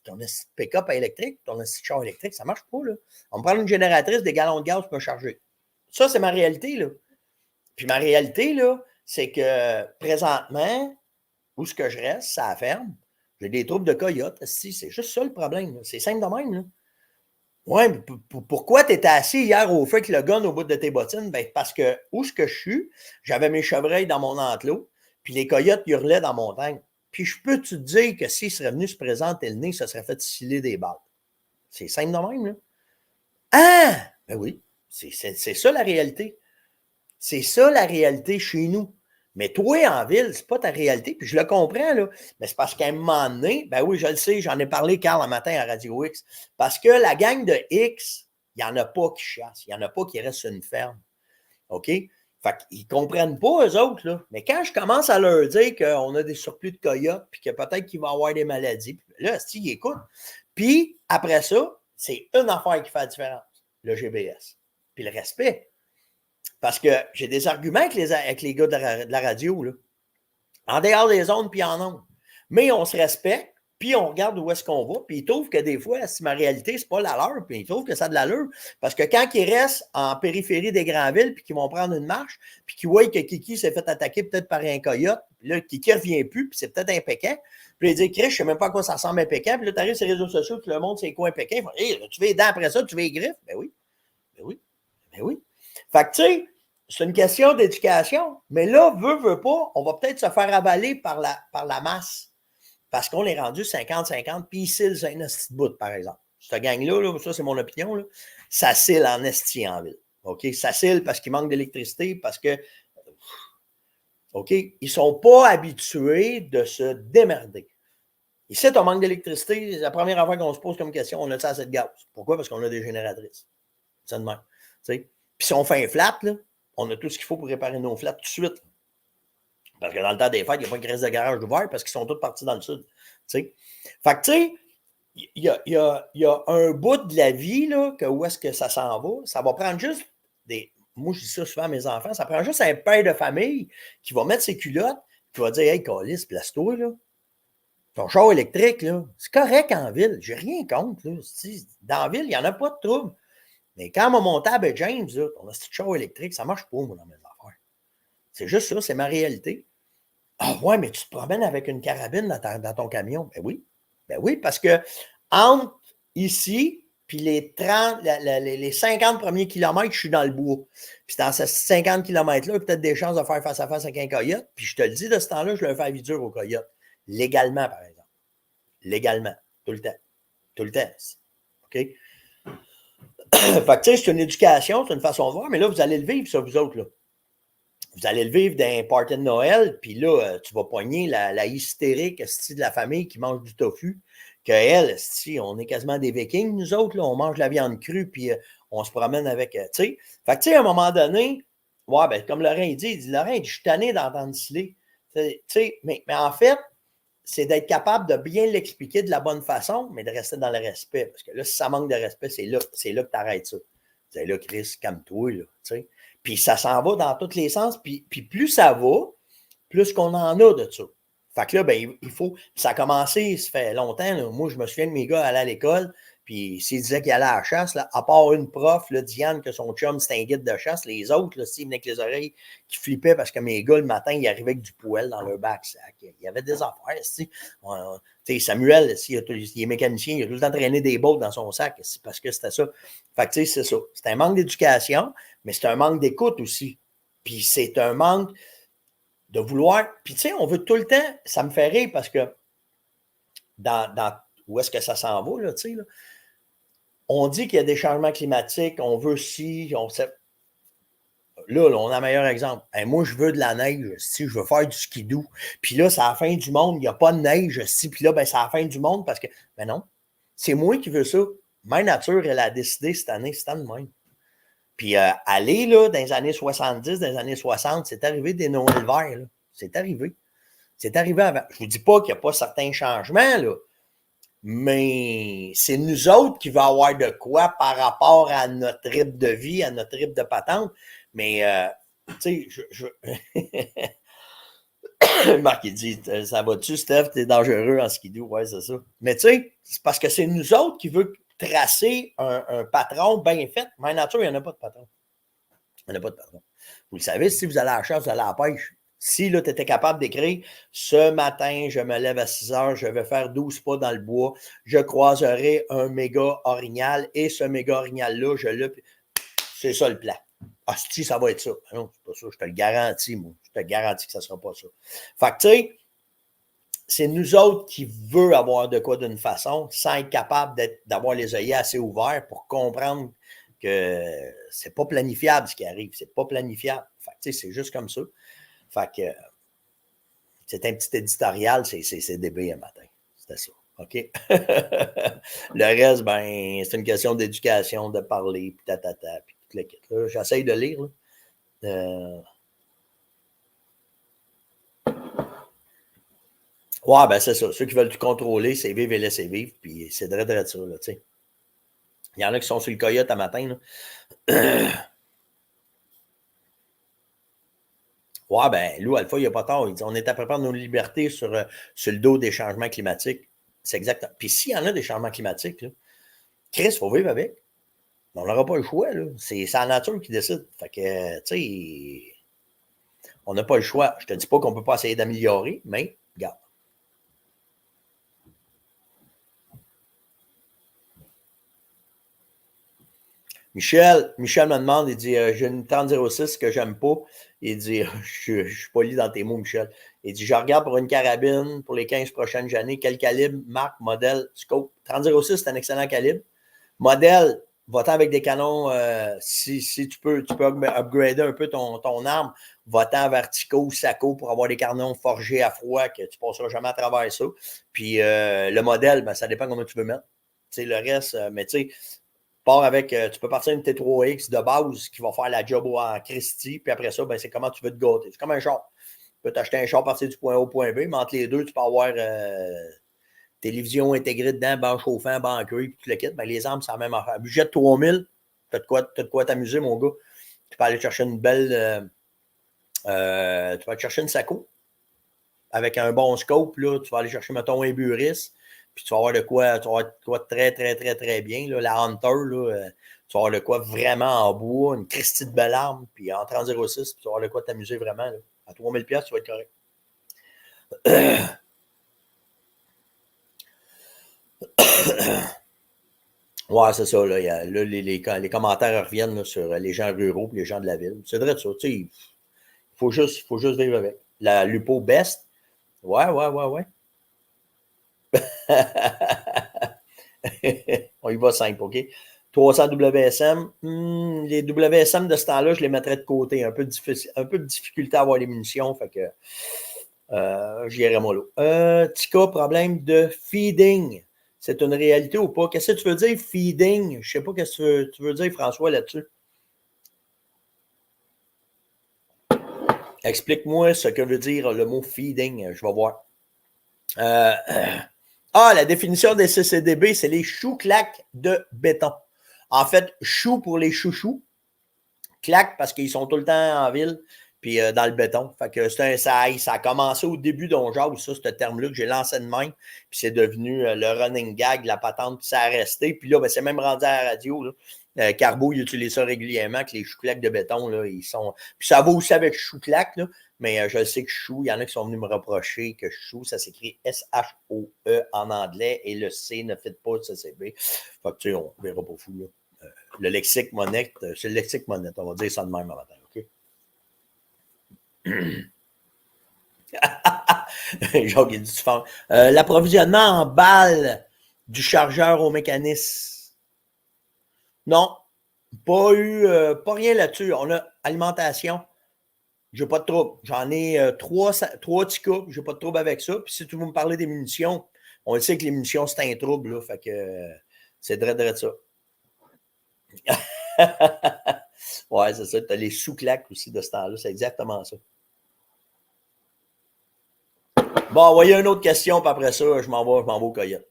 ton pick-up électrique, ton char électrique, ça ne marche pas, là. On me prend une génératrice, des gallons de gaz pour me charger. Ça, c'est ma réalité, là. Puis ma réalité, là, c'est que présentement, où ce que je reste, ça ferme. J'ai des troubles de coyotes. C'est juste ça le problème, là. C'est simple de même, là. Ouais, mais pourquoi tu étais assis hier au feu avec le gun au bout de tes bottines? Ben, parce que où ce que je suis, j'avais mes chevreuils dans mon enclos, puis les coyotes hurlaient dans mon tank. Puis je peux te dire que s'ils seraient venus se présenter le nez, ça serait fait filer des balles. C'est simple de même, là. Ah! Ben oui, c'est ça la réalité. C'est ça la réalité chez nous. Mais toi, en ville, c'est pas ta réalité. Puis je le comprends, là. Mais c'est parce qu'à un moment donné, ben oui, je le sais, j'en ai parlé, Carl, un matin à Radio X. Parce que la gang de X, il n'y en a pas qui chassent. Il n'y en a pas qui restent sur une ferme. OK? Fait qu'ils ne comprennent pas, eux autres, là. Mais quand je commence à leur dire qu'on a des surplus de coyotes, puis que peut-être qu'il va y avoir des maladies, là, ils écoutent. Puis, après ça, c'est une affaire qui fait la différence, le GBS. Puis le respect. Parce que j'ai des arguments avec les gars de la radio, là. En dehors des zones, puis en ondes. Mais on se respecte, puis on regarde où est-ce qu'on va, puis ils trouvent que des fois, si ma réalité, c'est pas la leur, puis ils trouvent que ça a de l'allure. Parce que quand ils restent en périphérie des grandes villes, puis qu'ils vont prendre une marche, puis qu'ils voient que Kiki s'est fait attaquer peut-être par un coyote, puis là, Kiki ne revient plus, puis c'est peut-être un pécan. Puis ils disent, Chris, je ne sais même pas à quoi ça ressemble un pécan. Puis là, tu arrives sur les réseaux sociaux, tu le montres, c'est quoi un pécan. Ils font, hey, tu veux les dents après ça, tu veux les griffes? Ben oui. Ben oui. Ben oui. Fait que, tu sais, c'est une question d'éducation. Mais là, veut pas, on va peut-être se faire avaler par la masse. Parce qu'on est rendu 50-50, puis ici, c'est un esti de bout, par exemple. Cette gang-là, là, ça, c'est mon opinion, là, ça cille en esti en ville. OK? Ça cille parce qu'il manque d'électricité, parce que. OK? Ils ne sont pas habitués de se démerder. Ici, on manque d'électricité. La première fois qu'on se pose comme question, on a assez de gaz. Pourquoi? Parce qu'on a des génératrices. C'est de même. Puis si on fait un flat, là, on a tout ce qu'il faut pour réparer nos flats tout de suite. Parce que dans le temps des fêtes, il n'y a pas une crise de garage ouvert parce qu'ils sont tous partis dans le sud. T'sais. Fait que, tu sais, il y a un bout de la vie, là, que où est-ce que ça s'en va. Ça va prendre juste des. Moi, je dis ça souvent à mes enfants, ça prend juste un père de famille qui va mettre ses culottes, qui va dire, hey, Calice, place-toi, là. Ton char électrique, là, c'est correct en ville. J'ai rien contre, là. Dans la ville, il n'y en a pas de trouble. Mais quand on m'a monté à James, là, ton petit char électrique, ça ne marche pas, moi, dans mes affaires. C'est juste ça, c'est ma réalité. Ah ouais, mais tu te promènes avec une carabine dans ton camion. Ben oui. Ben oui, parce que entre ici, puis les 50 premiers kilomètres, je suis dans le bois. Puis dans ces 50 kilomètres-là, il y a peut-être des chances de faire face à face avec un coyote. Puis je te le dis, de ce temps-là, je le fais à vie dure au coyote. Légalement, par exemple. Légalement. Tout le temps. Tout le temps. OK? Fait que, tu sais, c'est une éducation, c'est une façon de voir, mais là, vous allez le vivre, ça, vous autres, là. Vous allez le vivre d'un party de Noël, puis là, tu vas poigner la hystérique de la famille qui mange du tofu, qu'elle, on est quasiment des Vikings, nous autres, là, on mange de la viande crue, puis on se promène avec, tu sais. Fait que, tu sais, à un moment donné, ouais, ben, comme Laurent, il dit, Laurent, je suis tanné d'entendre sciller. Tu sais, mais en fait, c'est d'être capable de bien l'expliquer de la bonne façon, mais de rester dans le respect. Parce que là, si ça manque de respect, c'est là que tu arrêtes ça. Tu sais, là, Chris, calme-toi, là, tu sais. Puis ça s'en va dans tous les sens. Puis plus ça va, plus qu'on en a de ça. Fait que là, ben, il faut. Ça a commencé, ça fait longtemps. Là. Moi, je me souviens de mes gars allaient à l'école, puis s'ils disaient qu'ils allaient à la chasse, là, à part une prof, là, Diane, que son chum, c'était un guide de chasse, les autres, là, s'ils venaient avec les oreilles qui flippaient parce que mes gars, le matin, ils arrivaient avec du poêle dans leur backsack. Il y avait des affaires, tu sais. Samuel, il est mécanicien, il a tout le temps traîné des bottes dans son sac, c'est parce que c'était ça. Fait que, tu sais, c'est ça. C'est un manque d'éducation, mais c'est un manque d'écoute aussi. Puis c'est un manque de vouloir. Puis, tu sais, on veut tout le temps. Ça me fait rire parce que dans où est-ce que ça s'en va, là, tu sais, là, on dit qu'il y a des changements climatiques, on veut si, on sait. Là, on a un meilleur exemple. Hey, moi, je veux de la neige, si je veux faire du skidoo. Puis là, c'est la fin du monde, il n'y a pas de neige, si. Puis là, ben, c'est la fin du monde parce que, ben non, c'est moi qui veux ça. Ma nature, elle a décidé cette année, c'est de même. Puis aller, là, dans les années 70, dans les années 60, c'est arrivé des Noël verts, là. C'est arrivé. C'est arrivé avant. Je ne vous dis pas qu'il n'y a pas certains changements, là, mais c'est nous autres qui va avoir de quoi par rapport à notre rythme de vie, à notre rythme de patente. Mais, tu sais, Marc, il dit, ça va-tu, Steph? T'es dangereux en skidoo. Ouais, c'est ça. Mais tu sais, c'est parce que c'est nous autres qui veut tracer un patron bien fait. Mais en nature, il n'y en a pas de patron. Il n'y en a pas de patron. Vous le savez, si vous allez à la chasse, vous allez à la pêche. Si là, tu étais capable d'écrire, ce matin, je me lève à 6 heures, je vais faire 12 pas dans le bois, je croiserai un méga orignal et ce méga orignal-là, c'est ça le plan. Ah, si, ça va être ça. Non, c'est pas ça, je te le garantis, moi. Je te garantis que ça ne sera pas ça. Fait que, tu sais, c'est nous autres qui veut avoir de quoi d'une façon sans être capable d'avoir les œillets assez ouverts pour comprendre que c'est pas planifiable ce qui arrive. C'est pas planifiable. Fait que, tu sais, c'est juste comme ça. Fait que c'est un petit éditorial, c'est CDB un matin. C'était ça. OK? Le reste, ben, c'est une question d'éducation, de parler, puis tatata, puis tout le kit. J'essaye de lire. Ouais, ben c'est ça. Ceux qui veulent tout contrôler, c'est vivre et laisser vivre, puis c'est de ça, là, tu sais. Il y en a qui sont sur le coyote à matin, là. Ouais, ben, Lou Alpha, il n'y a pas tard. Il dit, on est à préparer nos libertés sur le dos des changements climatiques. C'est exact. Puis s'il y en a des changements climatiques, là, Chris, il faut vivre avec. On n'aura pas le choix, là. C'est la nature qui décide. Fait que, tu sais, on n'a pas le choix. Je te dis pas qu'on ne peut pas essayer d'améliorer, mais regarde. Michel me demande, il dit, j'ai une 3006 que j'aime pas. Il dit, je suis poli dans tes mots, Michel. Il dit, je regarde pour une carabine pour les 15 prochaines années. Quel calibre, marque, modèle, scope. 3006, c'est un excellent calibre. Modèle, va-t'en avec des canons. Si tu peux upgrader un peu ton arme. Va-t'en verticaux, sacco pour avoir des canons forgés à froid que tu ne passeras jamais à travers ça. Puis le modèle, ben, ça dépend comment tu veux mettre. Tu sais, le reste, mais tu sais, part avec, tu peux partir une T3X de base qui va faire la job en Christie, puis après ça, ben, c'est comment tu veux te gâter. C'est comme un char. Tu peux t'acheter un char à partir du point A au point B, mais entre les deux, tu peux avoir télévision intégrée dedans, banc chauffant, banc cuir, puis tout le kit. Ben, les armes, c'est la même affaire. Budget de 3000, tu as de quoi t'amuser, mon gars. Tu peux aller chercher une belle. Tu vas aller chercher une Sacco avec un bon scope. Là, tu vas aller chercher, mettons, un Buris. Puis tu vas avoir de quoi, très, très, très, très bien. Là, la Hunter, là, tu vas avoir de quoi vraiment en bois, une Christie de belle arme, puis en 3006, puis tu vas avoir de quoi t'amuser vraiment. Là. À 3000$, tu vas être correct. Ouais, c'est ça. Là, les commentaires reviennent là, sur les gens ruraux et les gens de la ville. C'est vrai de ça. Il faut juste vivre avec. La Lupo Best. Ouais. On y va simple, OK? 300 WSM. Les WSM de ce temps-là, je les mettrais de côté. Un peu de difficulté à avoir les munitions. Fait que j'irai mollo. Tika, problème de feeding. C'est une réalité ou pas? Qu'est-ce que tu veux dire, feeding? Je ne sais pas ce que tu veux dire, François, là-dessus. Explique-moi ce que veut dire le mot feeding. Je vais voir. La définition des CCDB, c'est les choux-claques de béton. En fait, choux pour les chouchous. Claques parce qu'ils sont tout le temps en ville. puis dans le béton. Fait que ça a commencé au début d'Onjaz, ça, ce terme-là, que j'ai lancé de même, puis c'est devenu le running gag, la patente, puis ça a resté. Puis là, ben, c'est même rendu à la radio, là. Carbo, il utilise ça régulièrement, que les chouclacs de béton, là, ils sont... Puis ça va aussi avec chouclac, là, mais je sais que chou, il y en a qui sont venus me reprocher que chou, ça s'écrit S-H-O-E en anglais, et le C ne fit pas le C-C-B. Fait que, tu sais, on verra pas fou, là. Le lexique monette, c'est le lexique monette, on va dire ça de même matin, OK? Jacques, il dit du fond. L'approvisionnement en balles du chargeur au mécanisme. Non, pas rien là-dessus. On a alimentation. J'ai pas de trouble. J'en ai trois petits cas. J'ai pas de trouble avec ça. Puis si tu veux me parler des munitions, on le sait que les munitions, c'est un trouble. Là, fait que c'est de ça. Ouais, c'est ça. Tu as les sous-claques aussi de ce temps-là. C'est exactement ça. Bon, envoyez une autre question, puis après ça, je m'en vais au coyote.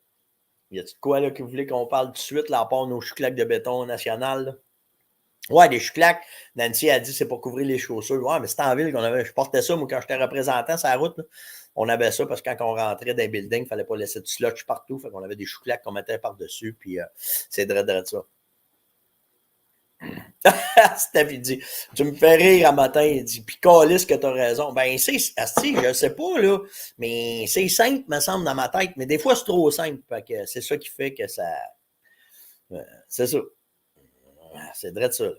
Y a-t-il de quoi là, que vous voulez qu'on parle tout de suite, là, à part nos chouclaques de béton national? Là? Ouais, des chouclaques. Nancy a dit c'est pour couvrir les chaussures. Ouais, mais c'était en ville qu'on avait. Je portais ça, moi, quand j'étais représentant sur la route. Là. On avait ça parce que quand on rentrait dans les buildings, il ne fallait pas laisser du slotch partout. Fait qu'on avait des chouclaques qu'on mettait par-dessus, puis c'est de ça. Steph, dit, tu me fais rire à matin, il dit, puis calisse que t'as raison. Ben, je sais pas, là, mais c'est simple, me semble, dans ma tête, mais des fois, c'est trop simple, fait que c'est ça qui fait que ça, c'est ça. C'est vrai de ça, là.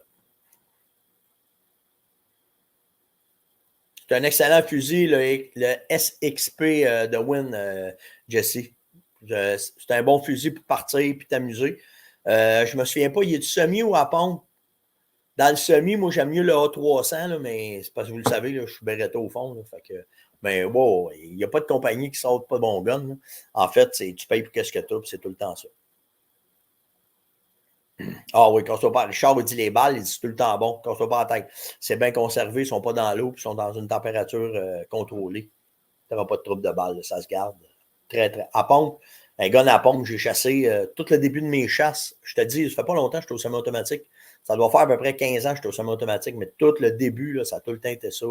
C'est un excellent fusil, le SXP de Win, Jesse. C'est un bon fusil pour partir et t'amuser. Je me souviens pas, il est du semi ou à pompe? Dans le semi, moi, j'aime mieux le A300, là, mais c'est parce que vous le savez, là, je suis Beretta au fond. Là, fait que, mais wow, il n'y a pas de compagnie qui sort pas de bon gun. Là. En fait, tu payes pour qu'est-ce que tu as, puis c'est tout le temps ça. Ah oui, quand pas. Richard dit les balles, il dit c'est tout le temps bon. Quand pas en tête. C'est bien conservé, ils ne sont pas dans l'eau, puis ils sont dans une température contrôlée. Tu n'auras pas de trouble de balles, là, ça se garde. Très, très. À pompe, un gun à pompe, j'ai chassé tout le début de mes chasses. Je te dis, ça fait pas longtemps que j'étais au semi-automatique. Ça doit faire à peu près 15 ans que j'étais au semi-automatique, mais tout le début, là, ça a tout le temps été ça.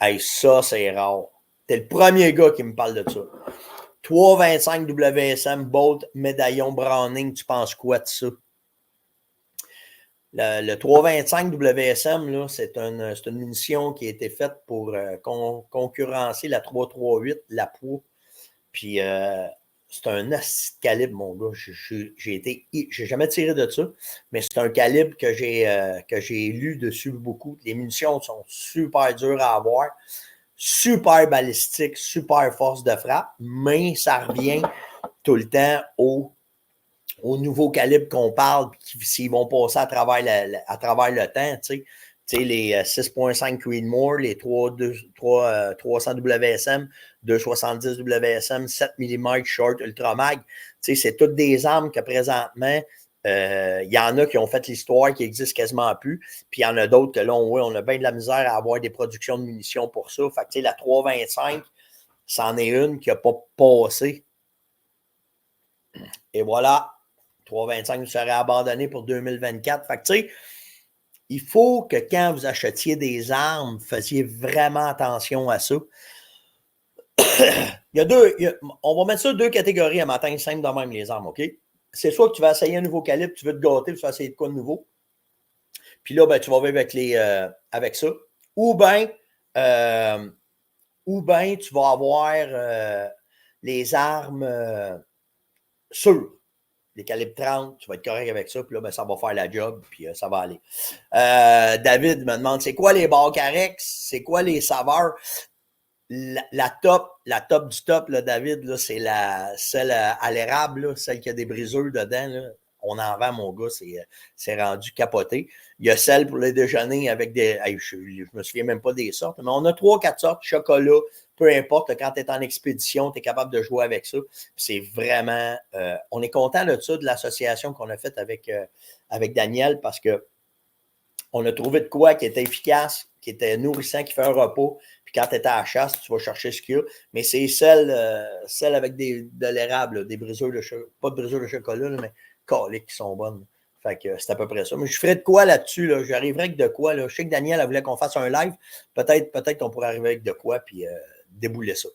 Hey, ça, c'est rare. T'es le premier gars qui me parle de ça. 325 WSM, Bolt, médaillon Browning, tu penses quoi de ça? Le 325 WSM, là, c'est une munition qui a été faite pour concurrencer la 338, la poids. Puis c'est un assis de calibre, mon gars. J'ai jamais tiré de ça, mais c'est un calibre que j'ai lu dessus beaucoup. Les munitions sont super dures à avoir, super balistiques, super force de frappe, mais ça revient tout le temps au nouveau calibre qu'on parle, s'ils vont passer à travers le temps, tu sais, les 6.5 Creedmoor, les 300 WSM, 270 WSM, 7 mm short ultra mag, tu sais, c'est toutes des armes que présentement, il y en a qui ont fait l'histoire, qui n'existent quasiment plus, puis il y en a d'autres que là, on a bien de la misère à avoir des productions de munitions pour ça. Fait que, tu sais, la 325, c'en est une qui n'a pas passé. Et voilà. 3,25 serait abandonné pour 2024. Fait que, tu sais, il faut que quand vous achetiez des armes, vous fassiez vraiment attention à ça. On va mettre ça deux catégories à matin, simple de même, les armes, OK? C'est soit que tu vas essayer un nouveau calibre, tu veux te gâter, tu vas essayer de quoi de nouveau. Puis là, ben, tu vas vivre avec ça. Ou bien, tu vas avoir les armes sûres. Les calibres 30, tu vas être correct avec ça, puis là, ben, ça va faire la job, puis ça va aller. David me demande, c'est quoi les barres Carex? C'est quoi les saveurs? La top du top, là, David, là, c'est celle à l'érable, là, celle qui a des briseurs dedans. Là. On en vend, mon gars, c'est rendu capoté. Il y a celle pour le déjeuner avec des... Hey, je me souviens même pas des sortes, mais on a 3-4 sortes, chocolat, peu importe, quand tu es en expédition, tu es capable de jouer avec ça. C'est vraiment... on est content de ça, de l'association qu'on a faite avec Daniel, parce que on a trouvé de quoi qui était efficace, qui était nourrissant, qui fait un repas. Puis quand tu es à la chasse, tu vas chercher ce qu'il y a. Mais c'est celle avec de l'érable, des briseurs de chocolat, pas de briseurs de chocolat, mais caliques qui sont bonnes. Fait que c'est à peu près ça. Mais je ferais de quoi là-dessus? Là? J'arriverais avec de quoi? Là? Je sais que Daniel voulait qu'on fasse un live. Peut-être qu'on pourrait arriver avec de quoi puis débouler ça.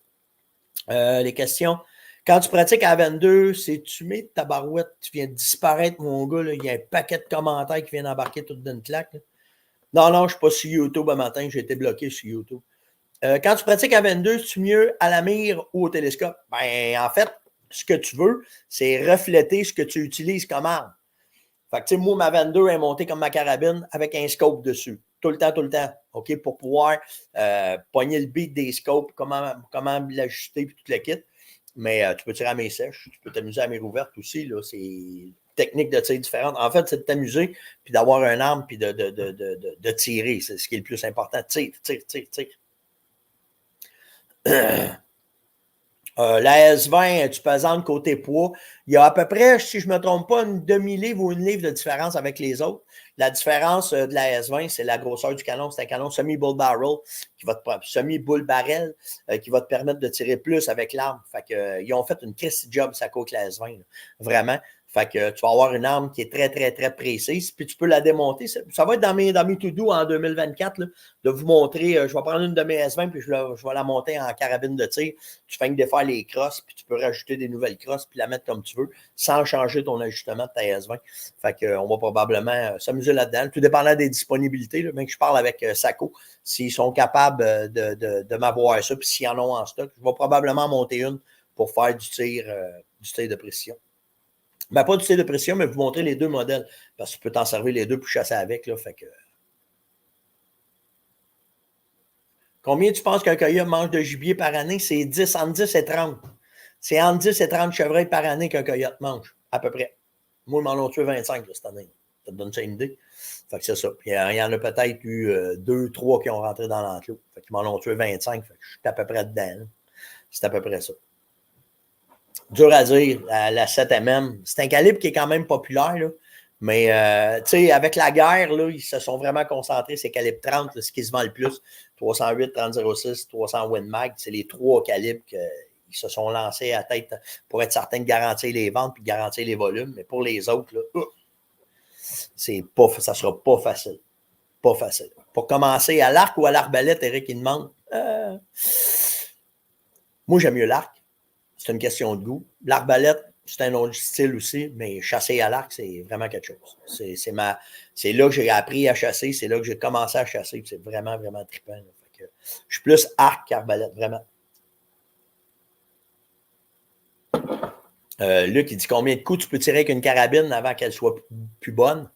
Les questions. Quand tu pratiques à 22, c'est-tu mis de ta barouette? Tu viens de disparaître, mon gars. Là. Il y a un paquet de commentaires qui viennent embarquer tout d'une claque. Là. Non, je ne suis pas sur YouTube un matin. J'ai été bloqué sur YouTube. Quand tu pratiques à 22, c'est-tu mieux à la mire ou au télescope? Ben, en fait, ce que tu veux, c'est refléter ce que tu utilises comme arme. Fait que, tu sais, moi, ma 22 est montée comme ma carabine avec un scope dessus. Tout le temps, OK, pour pouvoir pogner le beat des scopes, comment l'ajuster, puis tout le kit. Mais tu peux tirer à main sèche, tu peux t'amuser à mire ouverte aussi. Là, c'est technique de tir différente. En fait, c'est de t'amuser, puis d'avoir un arme, puis de tirer. C'est ce qui est le plus important. Tire. La S20, tu pesantes côté poids. Il y a à peu près, si je ne me trompe pas, une demi-livre ou une livre de différence avec les autres. La différence de la S20, c'est la grosseur du canon. C'est un canon semi-bull barrel, semi-bull barrel, qui va te permettre de tirer plus avec l'arme. Fait que, ils ont fait une crazy job, ça coûte la S20. Là. Vraiment. Fait que tu vas avoir une arme qui est très, très, très précise. Puis tu peux la démonter. Ça va être dans mes to-do en 2024, là, de vous montrer. Je vais prendre une de mes S20 puis je vais la monter en carabine de tir. Tu fais que défaire les crosses, puis tu peux rajouter des nouvelles crosses, puis la mettre comme tu veux, sans changer ton ajustement de ta S20. Fait qu'on va probablement s'amuser là-dedans. Tout dépendant des disponibilités. Là, même que je parle avec Sako, s'ils sont capables de m'avoir ça, puis s'ils en ont en stock, je vais probablement monter une pour faire du tir de précision. Ben, pas du tir de précision, mais vous montrer les deux modèles. Parce que tu peux t'en servir les deux pour chasser avec. Là, fait que... Combien tu penses qu'un coyote mange de gibier par année? C'est entre 10 et 30. C'est entre 10 et 30 chevreuils par année qu'un coyote mange, à peu près. Moi, ils m'en ont tué 25 là, cette année. Ça te donne ça une idée? Fait que c'est ça. Puis, il y en a peut-être eu 2, 3 qui ont rentré dans l'enclos. Fait qu'ils m'en ont tué 25. Fait que je suis à peu près dedans. Là. C'est à peu près ça. Dur à dire, la 7mm. C'est un calibre qui est quand même populaire, là. Mais, tu sais, avec la guerre, là, ils se sont vraiment concentrés, c'est calibre 30, là, ce qui se vend le plus. 308, 3006, 300 Win Mag, c'est les trois calibres qu'ils se sont lancés à tête pour être certains de garantir les ventes puis de garantir les volumes. Mais pour les autres, là, ça sera pas facile. Pas facile. Pour commencer, à l'arc ou à l'arbalète, Eric, il demande. Moi, j'aime mieux l'arc. C'est une question de goût. L'arbalète, c'est un autre style aussi, mais chasser à l'arc, c'est vraiment quelque chose. C'est là que j'ai appris à chasser, c'est là que j'ai commencé à chasser, c'est vraiment, vraiment trippant. Je suis plus arc qu'arbalète, vraiment. Luc, il dit combien de coups tu peux tirer avec une carabine avant qu'elle soit plus bonne?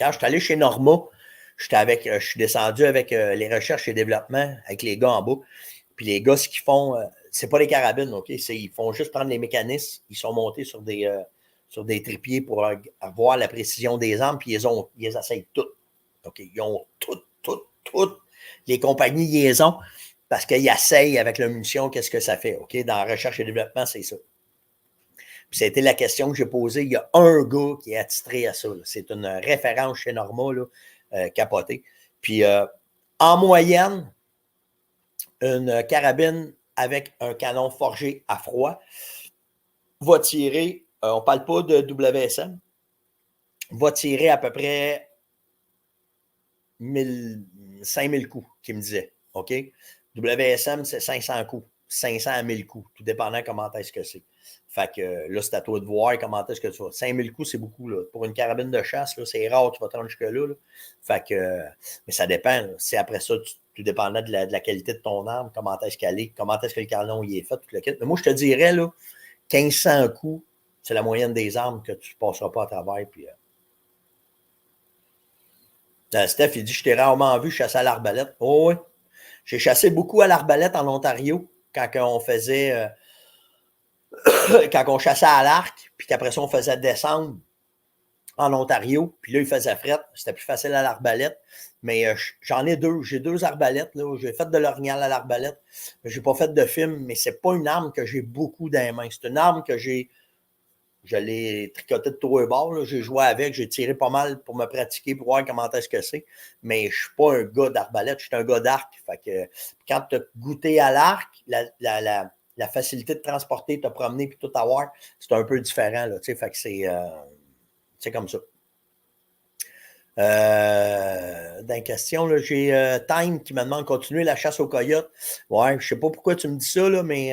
Quand je suis allé chez Norma, je suis descendu avec les recherches et développement, avec les gars en bas. Puis les gars, ce qu'ils font, c'est pas des carabines, OK? Ils font juste prendre les mécanismes. Ils sont montés sur des trépieds pour avoir la précision des armes, puis ils les essayent toutes. OK? Ils ont toutes les compagnies liaison parce qu'ils essayent avec la munition, qu'est-ce que ça fait. OK? Dans la recherche et développement, c'est ça. Puis ça a été la question que j'ai posée. Il y a un gars qui est attitré à ça. Là. C'est une référence chez Norma, là, capotée. Puis en moyenne, une carabine avec un canon forgé à froid va tirer, on ne parle pas de WSM, va tirer à peu près 5000 coups, qu'il me disait. OK? WSM, c'est 500 coups. 500 à 1000 coups, tout dépendant comment est-ce que c'est. Fait que là, c'est à toi de voir comment est-ce que tu vas. 5000 coups, c'est beaucoup. Là. Pour une carabine de chasse, là, c'est rare, tu vas te rendre jusque-là. Là. Fait que, mais ça dépend. Là. C'est après ça, tout dépendant de la qualité de ton arme, comment est-ce qu'elle est, comment est-ce que le canon y est fait, tout le kit. Mais moi, je te dirais, là, 1500 coups, c'est la moyenne des armes que tu ne passeras pas à travers. Puis, Steph, il dit, je t'ai rarement vu chasser à l'arbalète. Oh oui. J'ai chassé beaucoup à l'arbalète en Ontario quand on faisait... quand on chassait à l'arc, puis qu'après ça, on faisait descendre en Ontario, puis là, il faisait fret. C'était plus facile à l'arbalète. Mais j'en ai deux. J'ai deux arbalètes. Là. J'ai fait de l'orignal à l'arbalète. Je n'ai pas fait de film, mais c'est pas une arme que j'ai beaucoup dans les mains. C'est une arme que je l'ai tricoté de tous les bords. J'ai joué avec, j'ai tiré pas mal pour me pratiquer, pour voir comment est-ce que c'est. Mais je ne suis pas un gars d'arbalète, je suis un gars d'arc. Fait que quand tu as goûté à l'arc, la facilité de transporter, te promener puis tout avoir, c'est un peu différent. Là, fait que c'est comme ça. Dans la question, là, j'ai Time qui me demande de continuer la chasse aux coyotes. Ouais, je sais pas pourquoi tu me dis ça, là, mais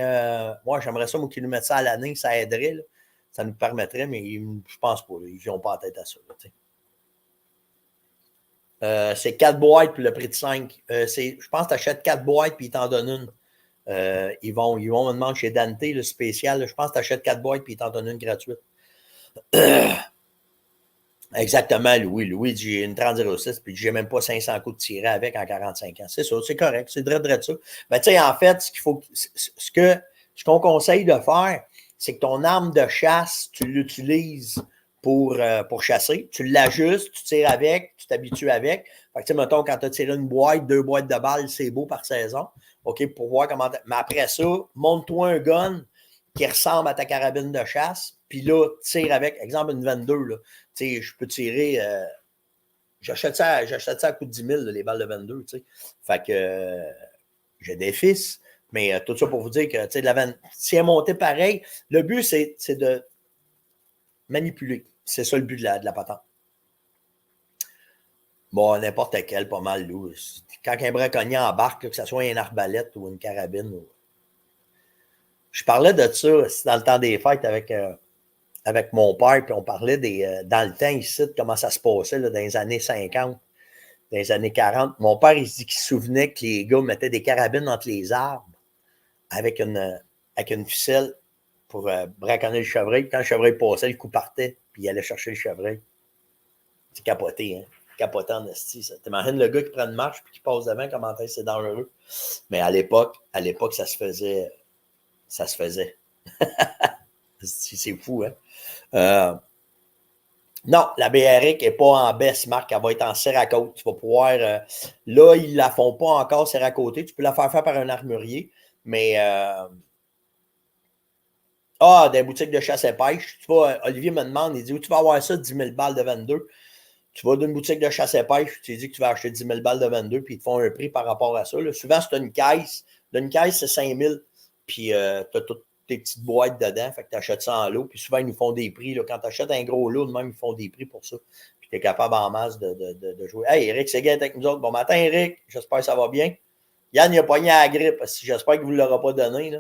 moi, j'aimerais ça, moi, qu'ils nous mettent ça à l'année, ça aiderait. Là. Ça nous permettrait, mais je pense pas. Là, ils n'ont pas en tête à ça. C'est 4 boîtes puis le prix de 5. Je pense que tu achètes 4 boîtes puis ils t'en donnent une. Ils vont me demander chez Dante, le spécial. Là, je pense que tu achètes 4 boîtes puis ils t'en donnent une gratuite. Exactement, Louis. Louis dit j'ai une 3006 puis j'ai même pas 500 coups de tirer avec en 45 ans. C'est ça, c'est correct. C'est de ça. Mais tu sais, en fait, ce qu'on conseille de faire, c'est que ton arme de chasse, tu l'utilises pour chasser. Tu l'ajustes, tu tires avec, tu t'habitues avec. Fait que tu sais, mettons, quand tu as tiré une boîte, 2 boîtes de balles, c'est beau par saison. OK, pour voir comment. Mais après ça, monte-toi un gun qui ressemble à ta carabine de chasse. Puis là, tire avec, exemple, une 22, là. Tu sais, je peux tirer. J'achète ça à coût de 10 000, là, les balles de 22. Tu sais. Fait que j'ai des fils. Mais tout ça pour vous dire que si elle montait pareil, le but, c'est de manipuler. C'est ça le but de la patente. Bon, n'importe quel, pas mal, Lou. Quand un braconnier embarque, là, que ce soit une arbalète ou une carabine. Je parlais de ça dans le temps des fêtes avec mon père, puis on parlait dans le temps ici, de comment ça se passait là, dans les années 50, dans les années 40. Mon père, il dit qu'il se souvenait que les gars mettaient des carabines entre les arbres avec une ficelle pour braconner le chevreuil. Quand le chevreuil passait, le coup partait, puis il allait chercher le chevreuil. C'est capoté, hein? Capoté en esti, ça. T'imagines le gars qui prend une marche puis qui passe devant, comment c'est dangereux. Mais à l'époque, ça se faisait. Ça se faisait. C'est fou, hein? Non, la BRX n'est pas en baisse, Marc. Elle va être en serre à côte. Tu vas pouvoir. Là, ils ne la font pas encore serre à côté. Tu peux la faire par un armurier. Mais. Des boutiques de chasse et pêche. Tu vois, Olivier me demande, il dit où tu vas avoir ça, 10 000 balles de 22. Tu vas d'une boutique de chasse et pêche, tu dis que tu vas acheter 10 000 balles de 22, puis ils te font un prix par rapport à ça. Là. Souvent, c'est une caisse. D'une caisse, c'est 5 000, puis tu as toutes tes petites boîtes dedans, fait que tu achètes ça en lot, puis souvent, ils nous font des prix. Là. Quand tu achètes un gros lot, même, ils font des prix pour ça. Puis tu es capable en masse de jouer. Hey, Eric Séguin est avec nous autres. Bon matin, Eric. J'espère que ça va bien. Yann, il a pogné à la grippe. J'espère qu'il ne vous l'aura pas donné. Là.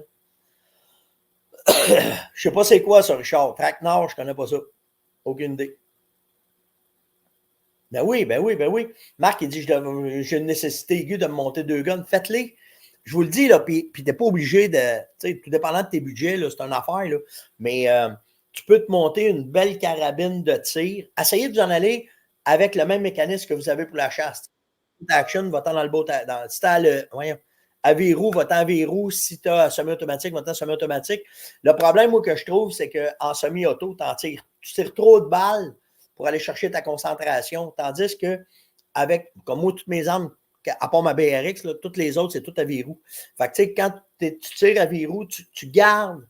Je ne sais pas c'est quoi ça, Richard. Traquenard, je ne connais pas ça. Aucune idée. Ben oui. Marc, il dit j'ai une nécessité aiguë de me monter 2 guns. Faites-les. Je vous le dis, là, puis tu n'es pas obligé de. Tu sais, tout dépendant de tes budgets, c'est une affaire, là. Mais tu peux te monter une belle carabine de tir. Essayez de vous en aller avec le même mécanisme que vous avez pour la chasse. Action, va-t'en dans le beau. Si tu as à verrou, va-t'en à verrou. Si tu as semi-automatique, va-t'en semi-automatique. Le problème, moi, que je trouve, c'est qu'en semi-auto, tu tires trop de balles pour aller chercher ta concentration. Tandis que, comme moi, toutes mes armes, à part ma BRX, là, toutes les autres, c'est tout à verrou. Fait que, tu sais, quand tu tires à verrou, tu gardes.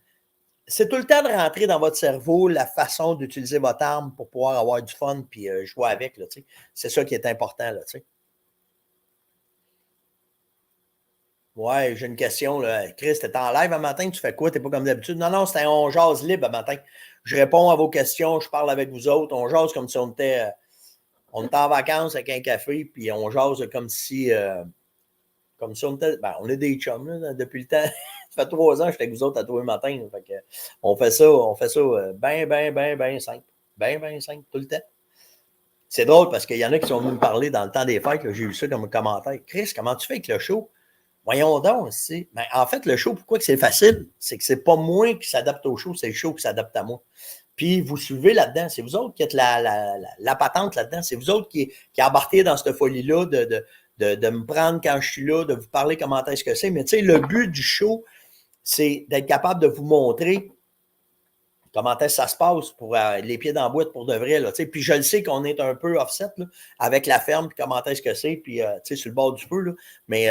C'est tout le temps de rentrer dans votre cerveau la façon d'utiliser votre arme pour pouvoir avoir du fun puis jouer avec. Là, c'est ça qui est important. Là, ouais, j'ai une question. Là. Chris, t'es en live un matin, tu fais quoi? T'es pas comme d'habitude? Non, c'était un on jase libre un matin. Je réponds à vos questions, je parle avec vous autres. On jase comme si on était en vacances avec un café, puis on jase comme si on était. Ben, on est des chums là, depuis le temps. Ça fait 3 ans que j'étais avec vous autres à tous les matins. Fait que, on fait ça bien simple. Bien simple tout le temps. C'est drôle parce qu'il y en a qui sont venus me parler dans le temps des fêtes. J'ai eu ça comme commentaire. Chris, comment tu fais avec le show? Voyons donc, ben, en fait, le show, pourquoi que c'est facile? C'est que c'est pas moi qui s'adapte au show, c'est le show qui s'adapte à moi. Puis vous suivez là-dedans. C'est vous autres qui êtes la patente là-dedans. C'est vous autres qui embarquez dans cette folie-là de me prendre quand je suis là, de vous parler comment est-ce que c'est. Mais tu sais, le but du show, c'est d'être capable de vous montrer comment est-ce que ça se passe pour les pieds dans la boîte pour de vrai. Là, puis je le sais qu'on est un peu offset là, avec la ferme, puis comment est-ce que c'est, puis sur le bord du feu. Là, mais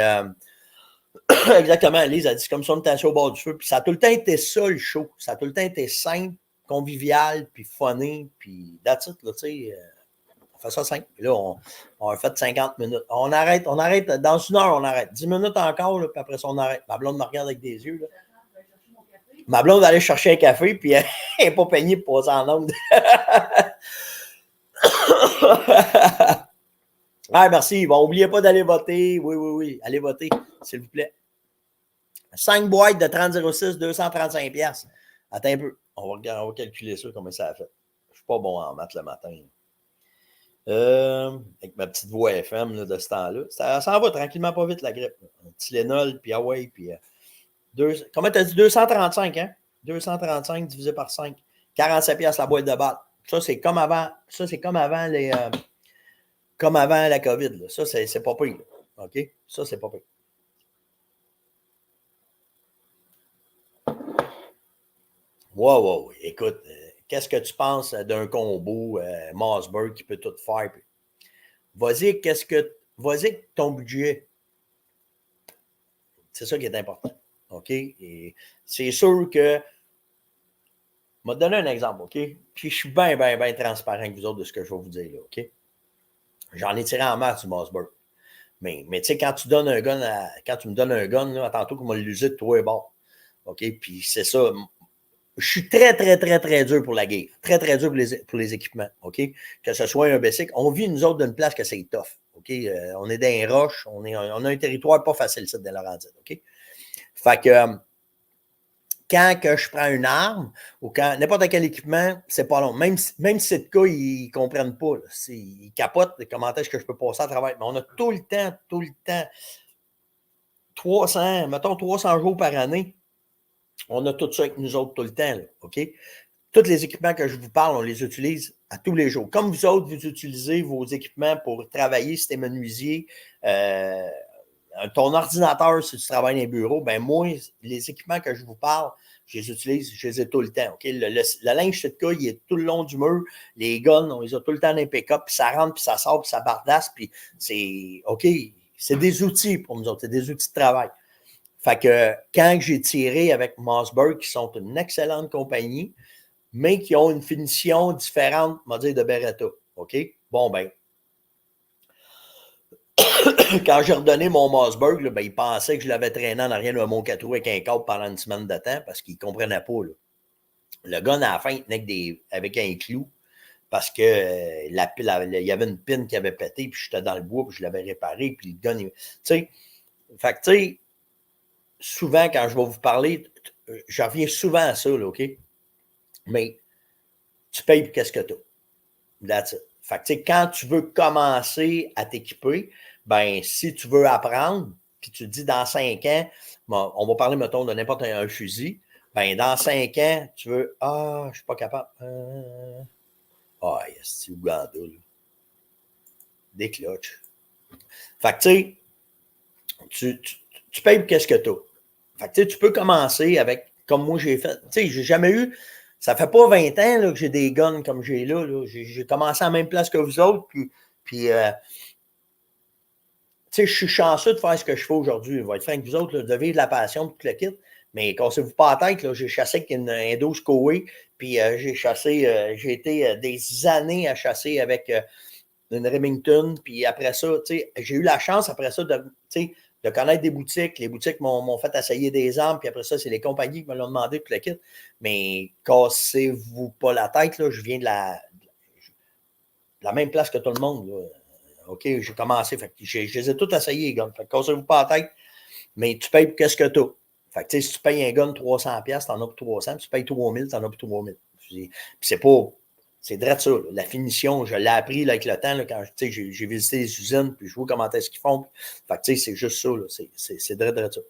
exactement, Lise a dit comme ça, on était assis au bord du feu. Puis ça a tout le temps été ça, le show. Ça a tout le temps été simple, convivial, puis funny, puis that's it, là, tu sais. On fait ça simple. Puis là, on a fait 50 minutes. On arrête. Dans 1 heure, on arrête. 10 minutes encore, là, puis après ça, on arrête. Ma blonde me regarde avec des yeux. Là. Ma blonde va aller chercher un café, puis elle n'est pas peignée pour passer en onde. Ah, merci. Bon, n'oubliez pas d'aller voter. Oui, oui, oui. Allez voter, s'il vous plaît. 5 boîtes de 30,06, 235 $. Attends un peu. On va calculer ça, comment ça a fait. Je ne suis pas bon en maths le matin. Avec ma petite voix FM là, de ce temps-là. Ça s'en va tranquillement pas vite, la grippe. Un Tylenol, puis Hawaii, puis... comment tu as dit? 235, hein? 235 divisé par 5. 47 $ la boîte de balles. Ça, c'est comme avant. Ça, c'est comme avant les... comme avant la COVID. Là. Ça, c'est pas pire. Là. OK? Ça, c'est pas pire. Wow. Écoute, qu'est-ce que tu penses d'un combo Mossberg qui peut tout faire? Vas-y, vas-y avec ton budget. C'est ça qui est important. OK? Et c'est sûr que. Je vais te donner un exemple, OK? Puis je suis bien transparent avec vous autres de ce que je vais vous dire là, OK? J'en ai tiré en masse du Mossberg. Mais tu sais, quand tu donnes un gun quand tu me donnes un gun, là, tantôt qu'on m'a l'usé de toi et bon. OK? Puis c'est ça. Je suis très dur pour la guerre. Très dur pour les équipements. OK? Que ce soit un basic. On vit, nous autres, d'une place que c'est tough. OK? On est dans les roches. On a un territoire pas facile, ça, dans Laurentides. OK? Fait que quand que je prends une arme ou quand n'importe quel équipement, c'est pas long. Même si c'est le cas, ils ne comprennent pas. Ils capotent comment est-ce que je peux passer à travers. Mais on a tout le temps, 300 jours par année. On a tout ça avec nous autres tout le temps. Là, OK? Tous les équipements que je vous parle, on les utilise à tous les jours. Comme vous autres, vous utilisez vos équipements pour travailler si tu es menuisier, ton ordinateur, si tu travailles dans les bureaux, ben moi, les équipements que je vous parle, je les utilise, je les ai tout le temps. Okay? Le linge de cas, il est tout le long du mur. Les guns, on les a tout le temps dans les pick-up, puis ça rentre, puis ça sort, puis ça bardasse, puis c'est OK. C'est des outils pour nous autres, c'est des outils de travail. Fait que quand j'ai tiré avec Mossberg, qui sont une excellente compagnie, mais qui ont une finition différente, on va dire, de Beretta. OK? Bon, ben, quand j'ai redonné mon Mossberg, là, ben, il pensait que je l'avais traîné en arrière de mon 4 roues avec un câble pendant une semaine de temps parce qu'il ne comprenait pas. Là. Le gun, à la fin, il tenait avec un clou parce que il y avait une pine qui avait pété, puis j'étais dans le bois, puis je l'avais réparé, puis le gun, tu sais, fait que, tu sais, souvent, quand je vais vous parler, je reviens souvent à ça, là, OK? Mais tu payes pour qu'est-ce que tu as. That's it. Fait que, tu sais, quand tu veux commencer à t'équiper, ben, si tu veux apprendre, puis tu te dis dans 5 ans, bon, on va parler, mettons, de n'importe un fusil, ben, dans 5 ans, tu veux, je ne suis pas capable. C'est Ouganda, là. Des clutches. Fait que, tu sais, tu payes pour qu'est-ce que tu as. Fait que, tu sais, tu peux commencer avec, comme moi j'ai fait, tu sais, j'ai jamais eu, ça fait pas 20 ans là, que j'ai des guns comme j'ai là. J'ai commencé à la même place que vous autres, puis tu sais, je suis chanceux de faire ce que je fais aujourd'hui. Je vais être franc avec vous autres, là, de vivre de la passion, tout le kit. Mais cassez-vous pas la tête, là, j'ai chassé avec un 12 Koei, puis j'ai été des années à chasser avec une Remington, puis après ça, tu sais, j'ai eu la chance après ça de connaître des boutiques. Les boutiques m'ont fait essayer des armes, puis après ça, c'est les compagnies qui me l'ont demandé, tout le kit. Mais cassez-vous pas la tête, là, je viens de la même place que tout le monde, là. OK, j'ai commencé. Fait que je les ai tous essayés, les guns. Fait que cassez-vous pas la tête, mais tu payes pour qu'est-ce que tu as. Fait que, si tu payes un gun 300$, t'en as pour 300$. Si tu payes 3000$, t'en as pour 3000$. Puis c'est pas. C'est vrai de ça. Là. La finition, je l'ai appris là, avec le temps, là, quand j'ai visité les usines, puis je vois comment est-ce qu'ils font. Fait que, c'est juste ça. Là. C'est vrai de ça.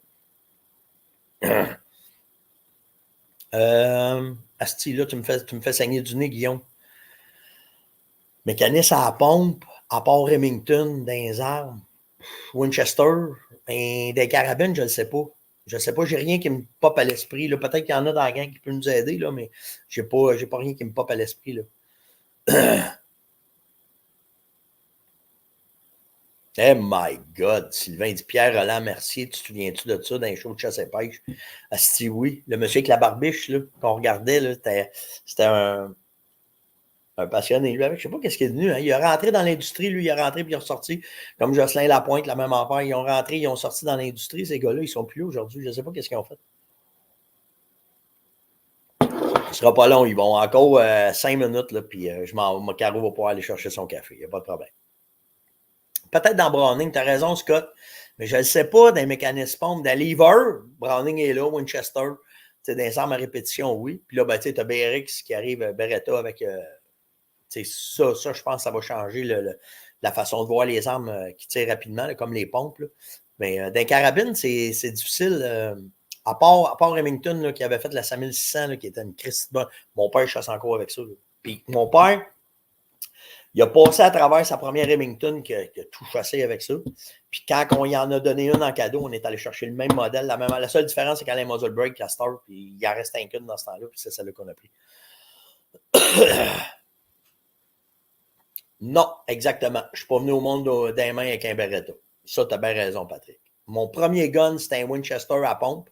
Asti, là, tu me fais saigner du nez, Guillaume. Mécanisme à la pompe, à part Remington, dans les armes, Winchester, des carabines, je ne sais pas. Je ne sais pas, j'ai rien qui me pop à l'esprit. Là. Peut-être qu'il y en a dans la gang qui peut nous aider, là, mais je n'ai pas rien qui me pop à l'esprit. Là. Oh my God, Sylvain dit Pierre Roland Mercier, tu te souviens-tu de ça dans les shows de chasse et pêche? Asti, oui. Le monsieur avec la barbiche qu'on regardait, là, c'était un passionné. Lui, avec, je ne sais pas qu'est-ce qu'il est devenu. Hein. Il est rentré dans l'industrie, lui, il est rentré puis il est ressorti. Comme Jocelyn Lapointe, la même affaire. Ils ont rentré, ils ont sorti dans l'industrie. Ces gars-là, ils ne sont plus là aujourd'hui. Je ne sais pas qu'est-ce qu'ils ont fait. Ce ne sera pas long. Ils vont encore 5 minutes, là, puis Caro va pouvoir aller chercher son café. Il n'y a pas de problème. Peut-être dans Browning, tu as raison, Scott, mais je ne sais pas, dans les mécanismes pompes, dans Lever, Browning est là, Winchester, tu sais, dans les armes à répétition, oui. Puis là, ben, tu as BRX qui arrive, Beretta avec. Ça, je pense que ça va changer la façon de voir les armes qui tirent rapidement, là, comme les pompes. Là. Mais dans les carabines, c'est difficile. À part Remington, là, qui avait fait la 5600, là, qui était une Christ bonne. Mon père chasse encore avec ça. Là. Puis mon père, il a passé à travers sa première Remington qui a tout chassé avec ça. Puis quand on y en a donné une en cadeau, on est allé chercher le même modèle. La seule différence, c'est qu'elle a un muzzle brake, la Star, puis il en reste un qu'une dans ce temps-là, puis c'est celle-là qu'on a pris. Non, exactement. Je ne suis pas venu au monde des mains avec un Beretta. Ça, tu as bien raison, Patrick. Mon premier gun, c'était un Winchester à pompe.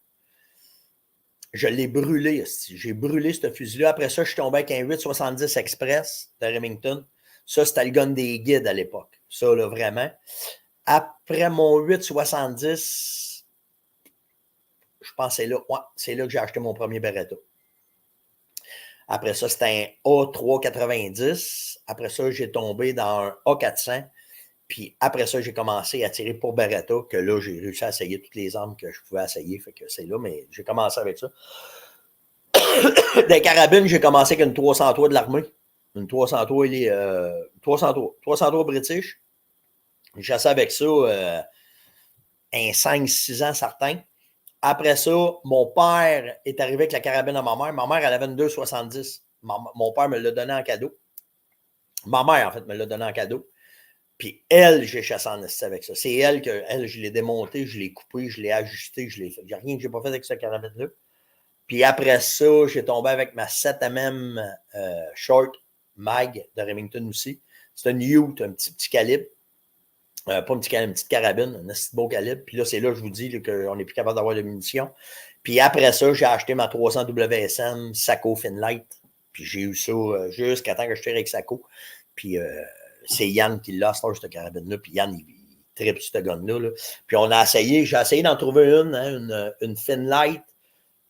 Je l'ai brûlé. J'ai brûlé ce fusil-là. Après ça, je suis tombé avec un 870 Express de Remington. Ça, c'était le gun des guides à l'époque. Ça, là, vraiment. Après mon 870, je pense que c'est là que j'ai acheté mon premier Beretta. Après ça, c'était un A390. Après ça, j'ai tombé dans un A400. Puis après ça, j'ai commencé à tirer pour Beretta, que là, j'ai réussi à essayer toutes les armes que je pouvais essayer. Fait que c'est là, mais j'ai commencé avec ça. Des carabines, j'ai commencé avec une 303 de l'armée. Une 303, 303 British. J'ai chassé avec ça un 5-6 ans certain. Après ça, mon père est arrivé avec la carabine à ma mère. Ma mère, elle avait une 270. Mon père me l'a donné en cadeau. Ma mère, en fait, me l'a donné en cadeau. Puis elle, j'ai chassé en esti avec ça. C'est elle que je l'ai démonté, je l'ai coupé, je l'ai ajusté, je l'ai fait. Il n'y a rien que je n'ai pas fait avec cette carabine-là. Puis après ça, j'ai tombé avec ma 7mm Short Mag de Remington aussi. C'est un Ute, un petit calibre. Pas un petit calibre, une petite carabine, un assez beau calibre. Puis là, c'est là que je vous dis qu'on n'est plus capable d'avoir de munitions. Puis après ça, j'ai acheté ma 300 WSM Sako Finlight. Puis j'ai eu ça jusqu'à temps que je tire avec Sako. Puis c'est Yann qui l'a, cette carabine-là. Puis Yann, il tripe ce gun-là. Là. Puis on a essayé, j'ai essayé d'en trouver une Finlight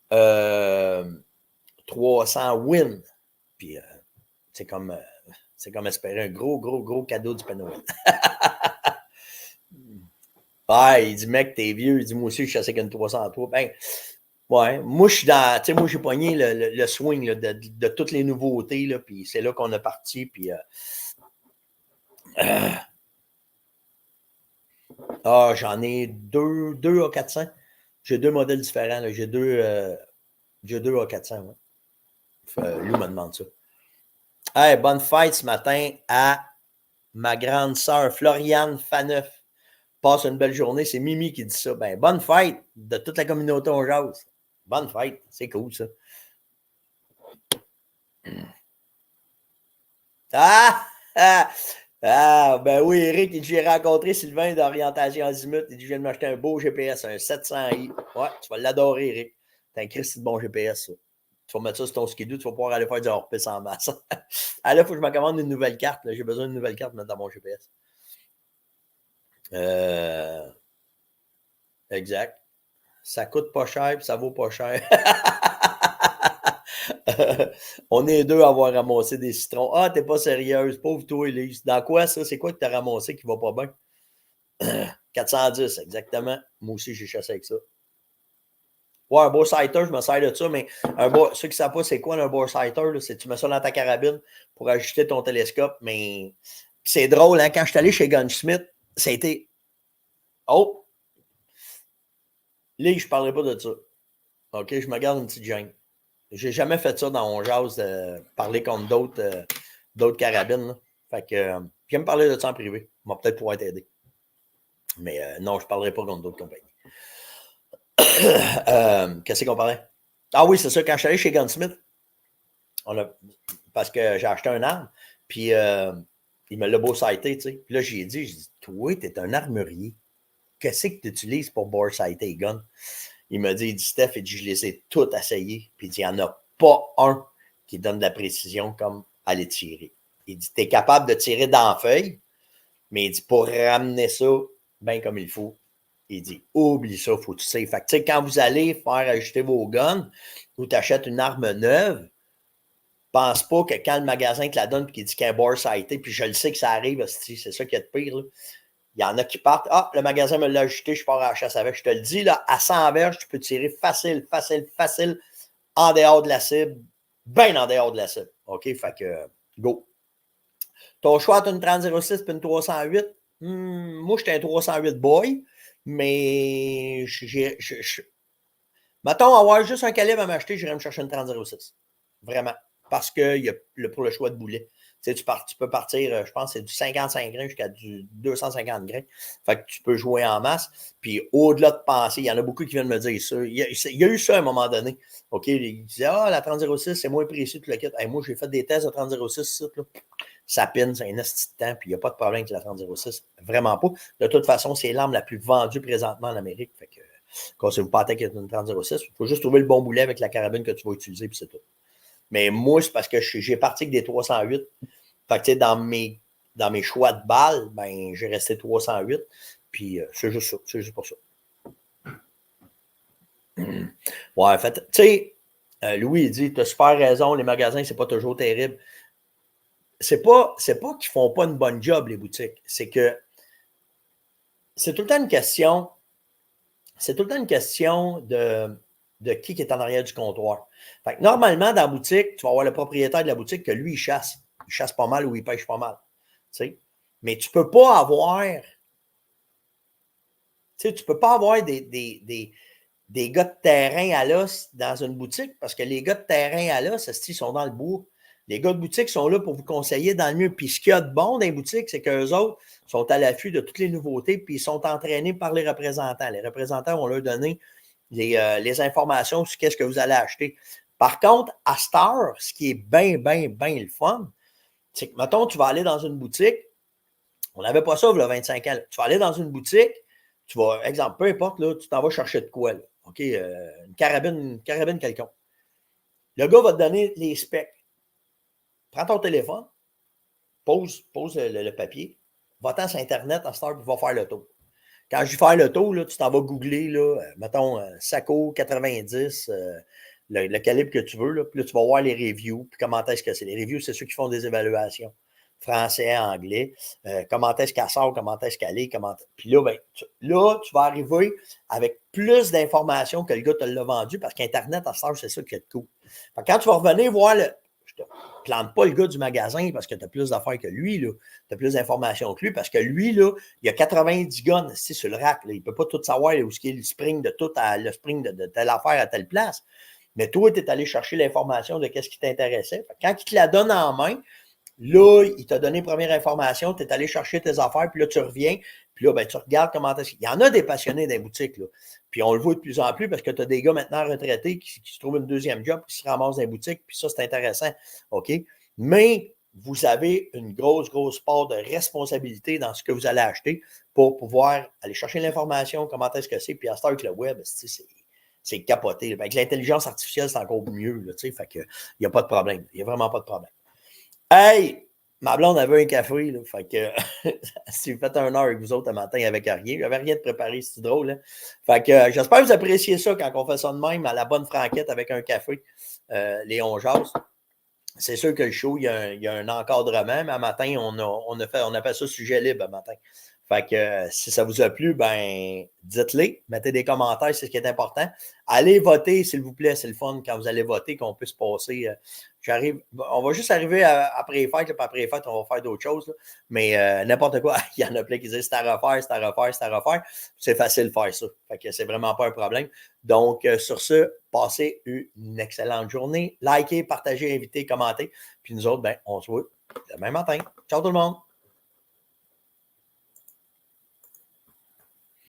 300 Win. Puis c'est comme espérer un gros cadeau du Père Noël. Ouais, il dit, mec, t'es vieux. Il dit, moi aussi, je chassais avec une 303. Ben, ouais, moi, je suis dans, tu sais, moi, j'ai pogné le swing là, de toutes les nouveautés, là, puis c'est là qu'on a parti, puis j'en ai deux à 400. J'ai deux modèles différents, là. J'ai deux à 400, ouais. Lou me demande ça. Hey, bonne fête ce matin à ma grande sœur, Floriane Faneuf. Passe une belle journée. C'est Mimi qui dit ça. Ben, bonne fête de toute la communauté On Jase. Bonne fête. C'est cool, ça. Ben oui, Eric, il dit, j'ai rencontré Sylvain d'Orientation Azimut. Il dit, je viens de m'acheter un beau GPS, un 700i. Ouais, tu vas l'adorer, Eric. C'est un Christy de bon GPS, ça. Tu vas mettre ça sur ton skidoo, tu vas pouvoir aller faire du hors-piste en masse. Ah là, il faut que je me commande une nouvelle carte. J'ai besoin d'une nouvelle carte pour mettre dans mon GPS. Exact. Ça coûte pas cher, puis ça vaut pas cher. On est deux à avoir ramassé des citrons. Ah, t'es pas sérieuse, pauvre toi, Elise. Dans quoi ça? C'est quoi que t'as ramassé qui va pas bien? 410, exactement. Moi aussi, j'ai chassé avec ça. Ouais, un Borsighter, je me sers de ça, mais ceux qui ne savent pas c'est quoi un Borsighter, c'est que tu mets ça dans ta carabine pour ajuster ton télescope, mais c'est drôle, hein? Quand je suis allé chez Gunsmith, c'était... Oh! Là, je ne parlerai pas de ça. OK, je me garde une petite gêne. J'ai jamais fait ça dans mon jazz de parler contre d'autres carabines. Là. Fait que je vais me parler de ça en privé. On va peut-être pouvoir t'aider. Mais non, je ne parlerai pas contre d'autres compagnies. Qu'est-ce qu'on parlait? Ah oui, c'est ça, quand je suis allé chez Gunsmith, parce que j'ai acheté un arme, puis il me l'a beau sighté, tu sais. Puis là, j'ai dit, toi, t'es un armurier. Qu'est-ce que tu utilises pour bore sighter gun? Il m'a dit, Steph, il dit, je les ai toutes essayées. Puis il dit, il n'y en a pas un qui donne de la précision comme aller tirer. Il dit, tu es capable de tirer dans la feuille, mais il dit, pour ramener ça bien comme il faut, il dit, oublie ça, faut que tu sais. Fait que, tu sais, quand vous allez faire ajuster vos guns ou tu achètes une arme neuve, pense pas que quand le magasin te la donne et qu'il dit qu'il y a un bore sighté, puis je le sais que ça arrive, c'est ça qui est de pire, là. Il y en a qui partent. Ah, le magasin me l'a ajouté, je pars à la chasse avec. Je te le dis, là, à 100 verges, tu peux tirer facile en dehors de la cible, bien en dehors de la cible. OK? Fait que, go. Ton choix entre une 30-06 et une 308, moi, j'étais un 308 boy, mais mettons, avoir juste un calibre à m'acheter, j'irais me chercher une 30-06. Vraiment. Parce que pour le choix de boulet. Tu sais, tu peux partir, je pense, c'est du 55 grains jusqu'à du 250 grains. Fait que tu peux jouer en masse. Puis au-delà de penser, il y en a beaucoup qui viennent me dire ça. Il y a eu ça à un moment donné. OK, ils disaient, la 30-06, c'est moins précis, tout le kit. Hey, moi, j'ai fait des tests de 30-06, ça pine, c'est un esti de temps, puis il n'y a pas de problème avec la 30-06. Vraiment pas. De toute façon, c'est l'arme la plus vendue présentement en Amérique. Fait que, cassez-vous pas la tête avec une 30-06. Il faut juste trouver le bon boulet avec la carabine que tu vas utiliser, puis c'est tout. Mais moi, c'est parce que j'ai parti avec des 308. Fait que, tu sais, dans mes choix de balles, ben, j'ai resté 308. Puis, c'est juste ça. C'est juste pour ça. Ouais, en fait, tu sais, Louis, il dit, tu as super raison, les magasins, c'est pas toujours terrible. C'est pas qu'ils font pas une bonne job, les boutiques. C'est que c'est tout le temps une question. C'est tout le temps une question de qui est en arrière du comptoir. Fait que normalement, dans la boutique, tu vas avoir le propriétaire de la boutique que lui, il chasse. Il chasse pas mal ou il pêche pas mal. Tu sais? Mais tu peux pas avoir. Tu peux pas avoir des gars de terrain à l'os dans une boutique parce que les gars de terrain à l'os, ils sont dans le bois. Les gars de boutique sont là pour vous conseiller dans le mieux. Puis ce qu'il y a de bon dans les boutiques, c'est qu'eux autres sont à l'affût de toutes les nouveautés, puis ils sont entraînés par les représentants. Les représentants vont leur donner les informations sur qu'est-ce que vous allez acheter. Par contre, à Star, ce qui est bien le fun, c'est que, mettons, tu vas aller dans une boutique, on n'avait pas ça il y a 25 ans. Là. Tu vas aller dans une boutique, tu vas, exemple, peu importe, là, tu t'en vas chercher de quoi, là. OK, une carabine quelconque. Le gars va te donner les specs. Prends ton téléphone, pose le papier, va-t'en sur Internet à Star, puis va faire le tour. Quand je vais faire le tour, là, tu t'en vas googler, là, mettons, Sako 90, le calibre que tu veux, là, puis là, tu vas voir les reviews, puis comment est-ce que c'est. Les reviews, c'est ceux qui font des évaluations. Français, anglais, comment est-ce qu'elle sort, comment est-ce qu'elle est, Puis là, ben, tu vas arriver avec plus d'informations que le gars te l'a vendu, parce qu'Internet, à Star, c'est ça qui est cool. Fait que quand tu vas revenir voir je te plante pas le gars du magasin parce que tu as plus d'affaires que lui, tu as plus d'informations que lui, parce que lui, là, il y a 90 guns sur le rack. Là, il ne peut pas tout savoir où est le spring de tout, le spring de telle affaire à telle place. Mais toi, tu es allé chercher l'information de qu'est-ce qui t'intéressait. Quand il te la donne en main, là, il t'a donné première information, tu es allé chercher tes affaires, puis là, tu reviens, puis là, ben, tu regardes comment est-ce qu'il y en a des passionnés dans les boutiques, là. Puis on le voit de plus en plus parce que tu as des gars maintenant retraités qui se trouvent une deuxième job, qui se ramassent dans les boutiques, puis ça, c'est intéressant. OK? Mais vous avez une grosse part de responsabilité dans ce que vous allez acheter pour pouvoir aller chercher l'information, comment est-ce que c'est, puis à ce temps avec le web, c'est capoté. Avec l'intelligence artificielle, c'est encore mieux, là, tu sais, fait que il n'y a pas de problème. Il n'y a vraiment pas de problème. Hey! Ma blonde avait un café, là, fait que si vous faites 1 heure avec vous autres un matin avec rien, j'avais rien de préparé, c'est drôle, hein? Fait que j'espère que vous appréciez ça quand on fait ça de même, à la bonne franquette avec un café, les on jase. C'est sûr que le show, il y a un encadrement, mais un matin, on appelle ça sujet libre un matin. Fait que si ça vous a plu, ben dites-les, mettez des commentaires, c'est ce qui est important. Allez voter, s'il vous plaît, c'est le fun quand vous allez voter, qu'on puisse passer. On va juste arriver après les fêtes, puis après les fêtes, on va faire d'autres choses. Là. Mais n'importe quoi, il y en a plein qui disent c'est à refaire. C'est facile de faire ça. Fait que c'est vraiment pas un problème. Donc, sur ce, passez une excellente journée. Likez, partagez, invitez, commentez. Puis nous autres, ben, on se voit demain matin. Ciao tout le monde!